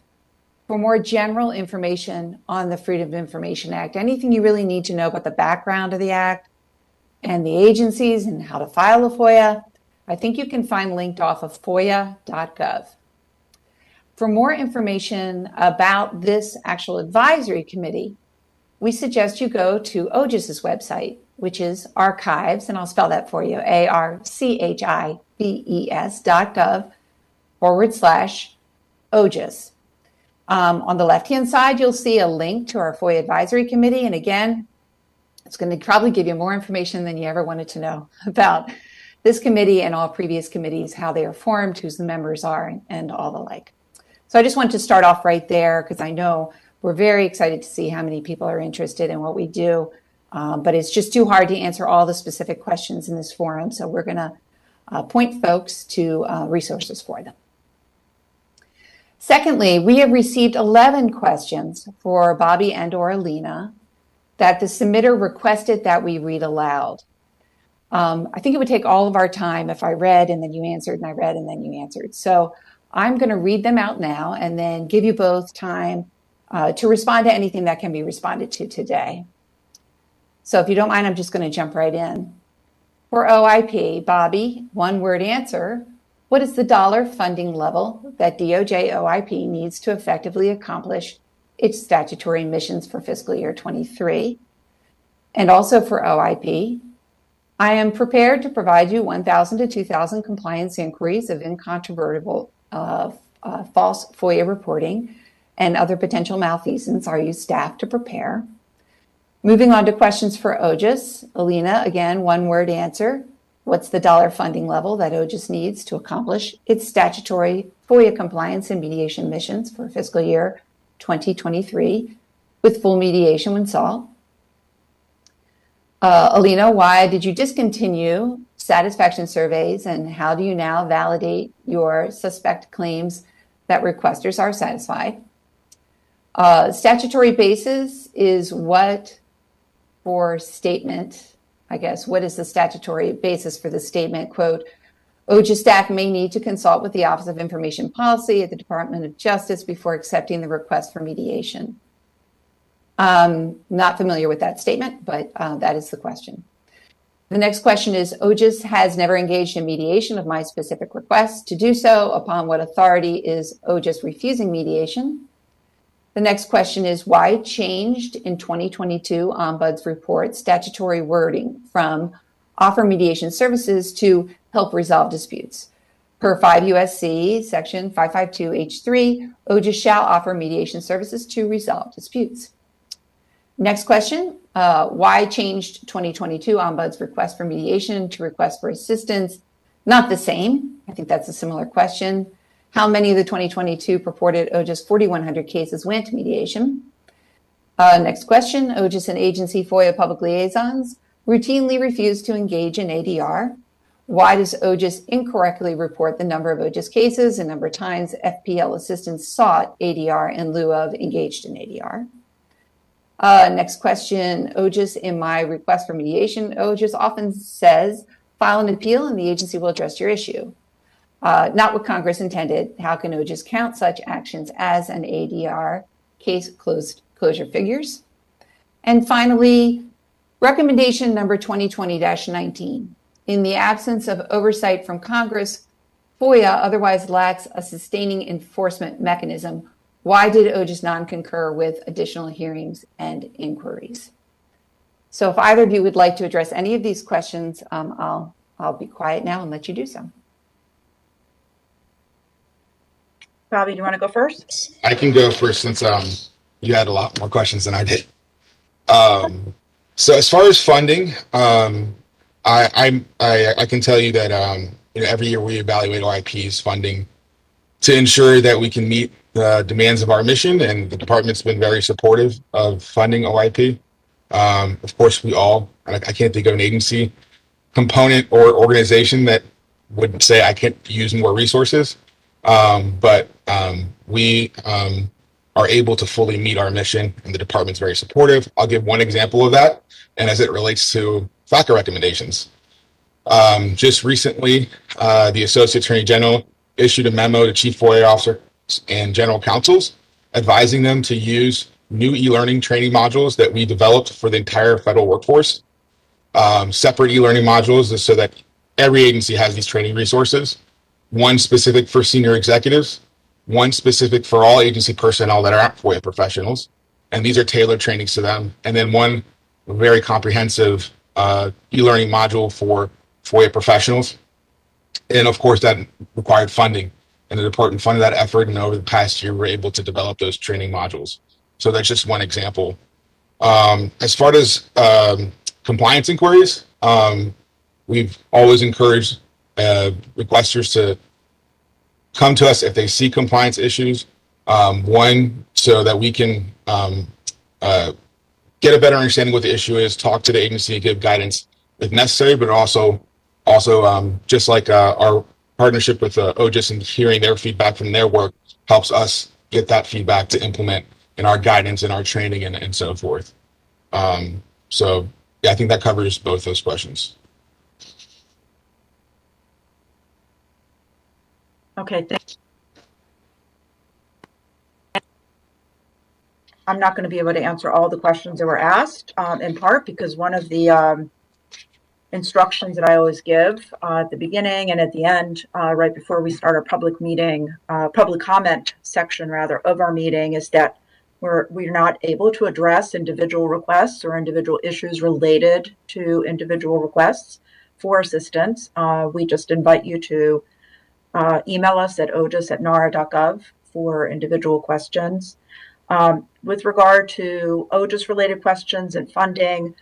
for more general information on the Freedom of Information Act. Anything you really need to know about the background of the Act and the agencies and how to file a FOIA, I think you can find linked off of FOIA.gov. For more information about this actual advisory committee, we suggest you go to OGIS's website, which is archives, and I'll spell that for you, archivebes.gov/OGIS. On the left-hand side, you'll see a link to our FOIA Advisory Committee. And again, it's going to probably give you more information than you ever wanted to know about this committee and all previous committees, how they are formed, who the members are, and all the like. So I just wanted to start off right there because I know we're very excited to see how many people are interested in what we do. But it's just too hard to answer all the specific questions in this forum. So we're going to point folks to resources for them. Secondly, we have received 11 questions for Bobby and or Alina that the submitter requested that we read aloud. I think it would take all of our time if I read and then you answered and I read and then you answered. So I'm going to read them out now and then give you both time to respond to anything that can be responded to today. So if you don't mind, I'm just going to jump right in. For OIP, Bobby, one-word answer. What is the dollar funding level that DOJ OIP needs to effectively accomplish its statutory missions for fiscal year 23? And also for OIP, I am prepared to provide you 1,000 to 2,000 compliance inquiries of incontrovertible false FOIA reporting and other potential malfeasance. Are you staffed to prepare? Moving on to questions for OGIS. Alina, again, one-word answer. What's the dollar funding level that OGIS needs to accomplish its statutory FOIA compliance and mediation missions for fiscal year 2023 with full mediation when solved? Alina, why did you discontinue satisfaction surveys and how do you now validate your suspect claims that requesters are satisfied? Statutory basis is what for statement, I guess, what is the statutory basis for the statement, quote, OGIS staff may need to consult with the Office of Information Policy at the Department of Justice before accepting the request for mediation. Not familiar with that statement, but that is the question. The next question is, OGIS has never engaged in mediation of my specific request. To do so, upon what authority is OGIS refusing mediation? The next question is, why changed in 2022 Ombuds report statutory wording from offer mediation services to help resolve disputes? Per 5 U.S.C. section 552H3, OGIS shall offer mediation services to resolve disputes. Next question, why changed 2022 Ombuds request for mediation to request for assistance? Not the same. I think that's a similar question. How many of the 2022 purported OGIS 4,100 cases went to mediation? Next question, OGIS and agency FOIA public liaisons routinely refuse to engage in ADR. Why does OGIS incorrectly report the number of OGIS cases and number of times FPL assistance sought ADR in lieu of engaged in ADR? Next question, OGIS, in my request for mediation, OGIS often says, file an appeal and the agency will address your issue. Not what Congress intended. How can OGIS count such actions as an ADR case closure figures? And finally, recommendation number 2020-19. In the absence of oversight from Congress, FOIA otherwise lacks a sustaining enforcement mechanism. Why did OGIS non-concur with additional hearings and inquiries? So if either of you would like to address any of these questions, I'll be quiet now and let you do so. Bobby, do you want to go first? I can go first since you had a lot more questions than I did. So as far as funding, I can tell you that every year we evaluate OIP's funding to ensure that we can meet the demands of our mission, and the department's been very supportive of funding OIP. Of course, I can't think of an agency, component, or organization that would say I can't use more resources. But we are able to fully meet our mission, and the department's very supportive. I'll give one example of that, and as it relates to FACA recommendations. Just recently, the Associate Attorney General issued a memo to Chief FOIA Officers and General Counsels advising them to use new e-learning training modules that we developed for the entire federal workforce. Separate e-learning modules so that every agency has these training resources. One specific for senior executives, one specific for all agency personnel that aren't FOIA professionals, and these are tailored trainings to them. And then one very comprehensive e-learning module for FOIA professionals. And of course, that required funding, and the department funded that effort. And over the past year, we're able to develop those training modules. So that's just one example. As far as compliance inquiries, we've always encouraged requesters to come to us if they see compliance issues. One, so that we can get a better understanding what the issue is, talk to the agency, give guidance if necessary, but also just like our partnership with OGIS and hearing their feedback from their work helps us get that feedback to implement in our guidance and our training and so forth. So yeah, I think that covers both those questions. Okay, thanks. I'm not going to be able to answer all the questions that were asked, in part because one of the instructions that I always give at the beginning and at the end, right before we start our public meeting, public comment section rather of our meeting, is that we're not able to address individual requests or individual issues related to individual requests for assistance. We just invite you to email us at ogis@nara.gov for individual questions. With regard to OGIS related questions and funding,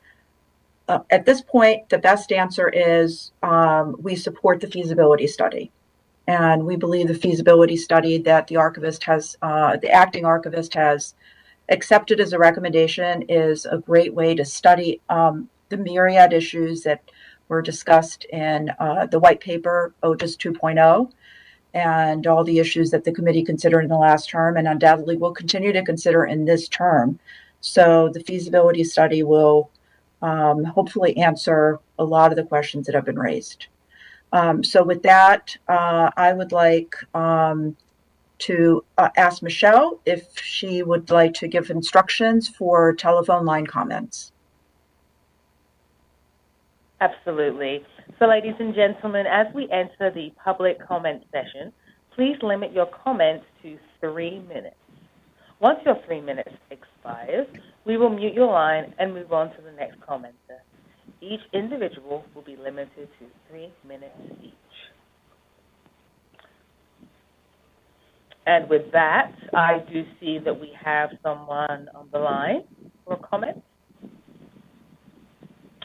at this point, the best answer is we support the feasibility study. And we believe the feasibility study that the archivist has, the acting archivist has accepted as a recommendation is a great way to study the myriad issues that were discussed in the white paper, OGIS 2.0. And all the issues that the committee considered in the last term and undoubtedly will continue to consider in this term. So the feasibility study will hopefully answer a lot of the questions that have been raised. So with that, I would like to ask Michelle if she would like to give instructions for telephone line comments. Absolutely. So ladies and gentlemen, as we enter the public comment session, please limit your comments to 3 minutes. Once your 3 minutes expires, we will mute your line and move on to the next commenter. Each individual will be limited to 3 minutes each. And with that, I do see that we have someone on the line for a comment.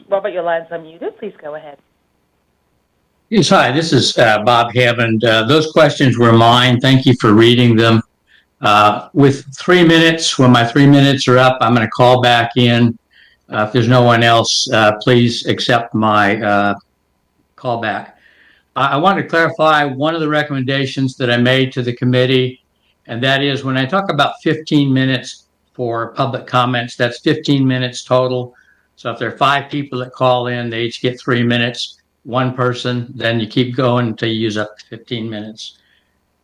Robert, your line's unmuted. Please go ahead. Yes, hi, this is Bob Hammond. Those questions were mine. Thank you for reading them. With 3 minutes, when my 3 minutes are up, I'm going to call back in. If there's no one else, please accept my call back. I want to clarify one of the recommendations that I made to the committee, and that is when I talk about 15 minutes, for public comments. That's 15 minutes total. So if there are 5 people that call in, they each get 3 minutes. One person, then you keep going until you use up to 15 minutes.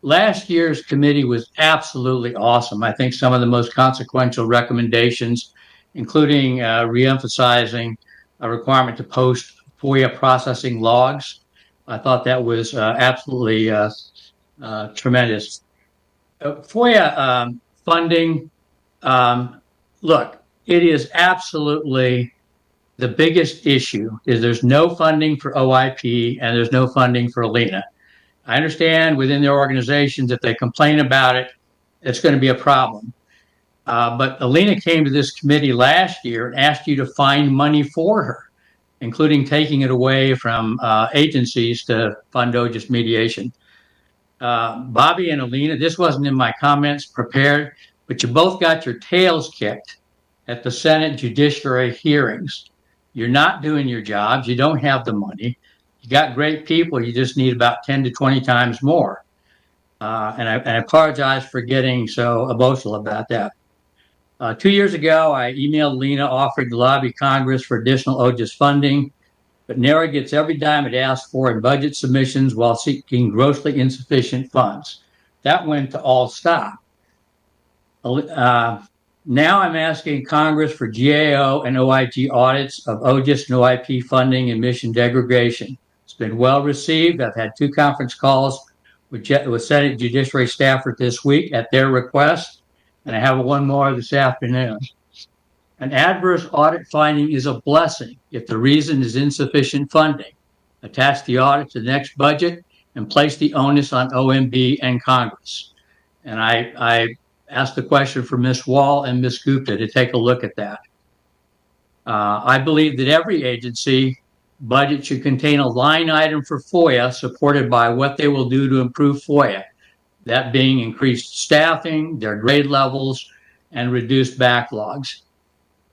Last year's committee was absolutely awesome. I think some of the most consequential recommendations, including reemphasizing a requirement to post FOIA processing logs. I thought that was absolutely tremendous. FOIA funding, look, it is absolutely the biggest issue is there's no funding for OIP and there's no funding for ALENA. I understand within their organizations, if they complain about it, it's going to be a problem. But ALENA came to this committee last year and asked you to find money for her, including taking it away from agencies to fund OGIS mediation. Bobby and ALENA, this wasn't in my comments prepared, but you both got your tails kicked at the Senate Judiciary hearings. You're not doing your jobs. You don't have the money. You got great people. You just need about 10 to 20 times more. And I apologize for getting so emotional about that. 2 years ago, I emailed Lena offering to lobby Congress for additional OGIS funding, but NARA gets every dime it asks for in budget submissions while seeking grossly insufficient funds. That went to all stop. Now I'm asking Congress for GAO and OIG audits of OGIS and OIP funding and mission degradation. It's been well received. I've had 2 conference calls with Senate Judiciary staffers this week at their request, and I have one more this afternoon. An adverse audit finding is a blessing if the reason is insufficient funding. Attach the audit to the next budget and place the onus on OMB and Congress. And I asked the question for Ms. Wall and Ms. Gupta to take a look at that. I believe that every agency budget should contain a line item for FOIA supported by what they will do to improve FOIA, that being increased staffing, their grade levels, and reduced backlogs.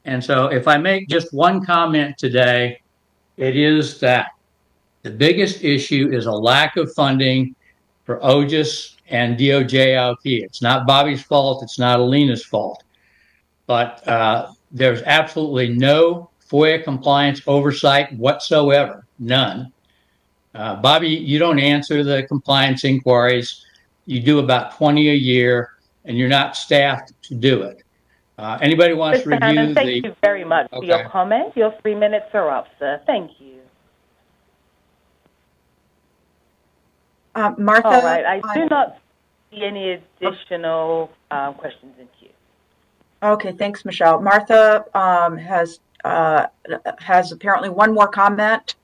And so if I make just one comment today, it is that the biggest issue is a lack of funding for OGIS and DOJ-OP. It's not Bobby's fault. It's not ALENA's fault. But there's absolutely no FOIA compliance oversight whatsoever, none. Bobby, you don't answer the compliance inquiries. You do about 20 a year, and you're not staffed to do it. Anybody wants to Mr. review Hammond, thank you very much for your comment. Your 3 minutes are up, sir. Thank you. Martha? All right. I do not see any additional questions in queue. Okay, thanks, Michelle. Martha has apparently one more comment.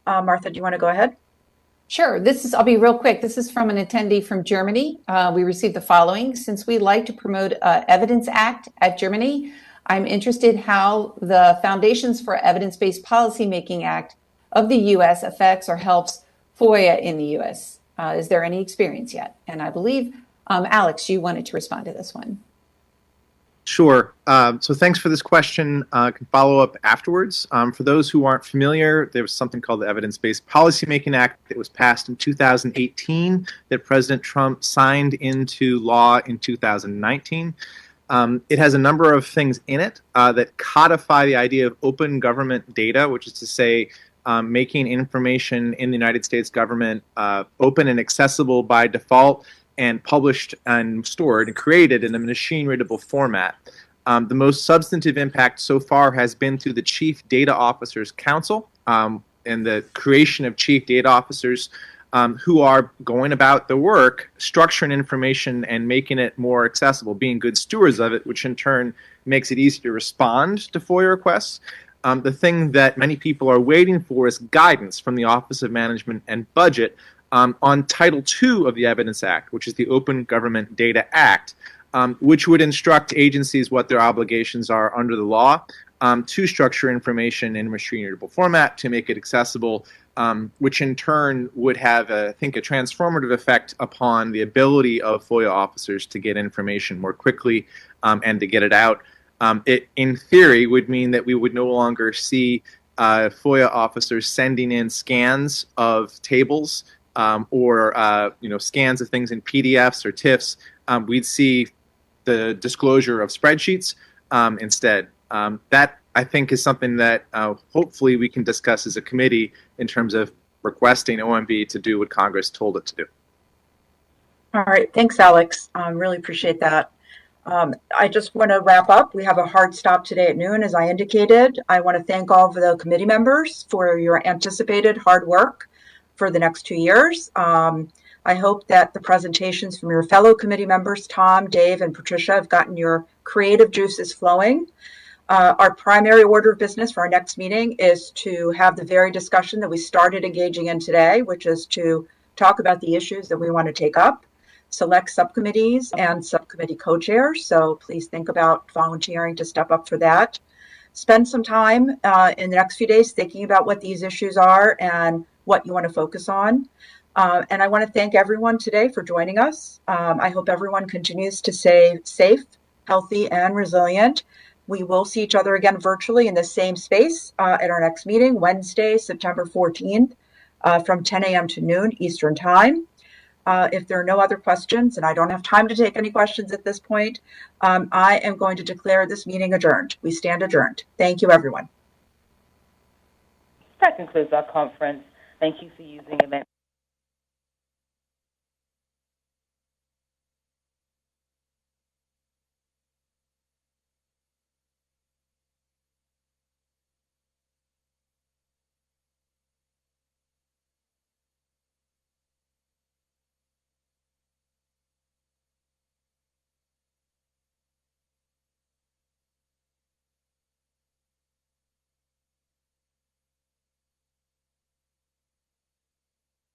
Martha, do you want to go ahead? Sure. I'll be real quick. This is from an attendee from Germany. We received the following. Since we like to promote Evidence Act at Germany, I'm interested how the Foundations for Evidence-Based Policymaking Act of the U.S. affects or helps FOIA in the U.S. Is there any experience yet? And I believe, Alex, you wanted to respond to this one. Sure. So thanks for this question. I can follow up afterwards. For those who aren't familiar, there was something called the Evidence-Based Policymaking Act that was passed in 2018 that President Trump signed into law in 2019. It has a number of things in it that codify the idea of open government data, which is to say making information in the United States government open and accessible by default, and published and stored and created in a machine-readable format. The most substantive impact so far has been through the Chief Data Officers Council and the creation of Chief Data Officers who are going about the work, structuring information and making it more accessible, being good stewards of it, which in turn makes it easier to respond to FOIA requests. The thing that many people are waiting for is guidance from the Office of Management and Budget on Title II of the Evidence Act, which is the Open Government Data Act, which would instruct agencies what their obligations are under the law to structure information in a machine-readable format to make it accessible, which in turn would have, I think, a transformative effect upon the ability of FOIA officers to get information more quickly and to get it out. It, in theory, would mean that we would no longer see FOIA officers sending in scans of tables or scans of things in PDFs or TIFFs. We'd see the disclosure of spreadsheets instead. That, I think, is something that hopefully we can discuss as a committee in terms of requesting OMB to do what Congress told it to do. All right, thanks, Alex. Really appreciate that. I just want to wrap up. We have a hard stop today at noon, as I indicated. I want to thank all of the committee members for your anticipated hard work for the next 2 years. I hope that the presentations from your fellow committee members, Tom, Dave, and Patricia, have gotten your creative juices flowing. Our primary order of business for our next meeting is to have the very discussion that we started engaging in today, which is to talk about the issues that we want to take up, select subcommittees and subcommittee co-chairs. So please think about volunteering to step up for that. Spend some time in the next few days thinking about what these issues are and what you want to focus on. And I want to thank everyone today for joining us. I hope everyone continues to stay safe, healthy, and resilient. We will see each other again virtually in the same space at our next meeting, Wednesday, September 14th, from 10 a.m. to noon Eastern Time. If there are no other questions, and I don't have time to take any questions at this point, I am going to declare this meeting adjourned. We stand adjourned. Thank you, everyone. That concludes our conference. Thank you for using event.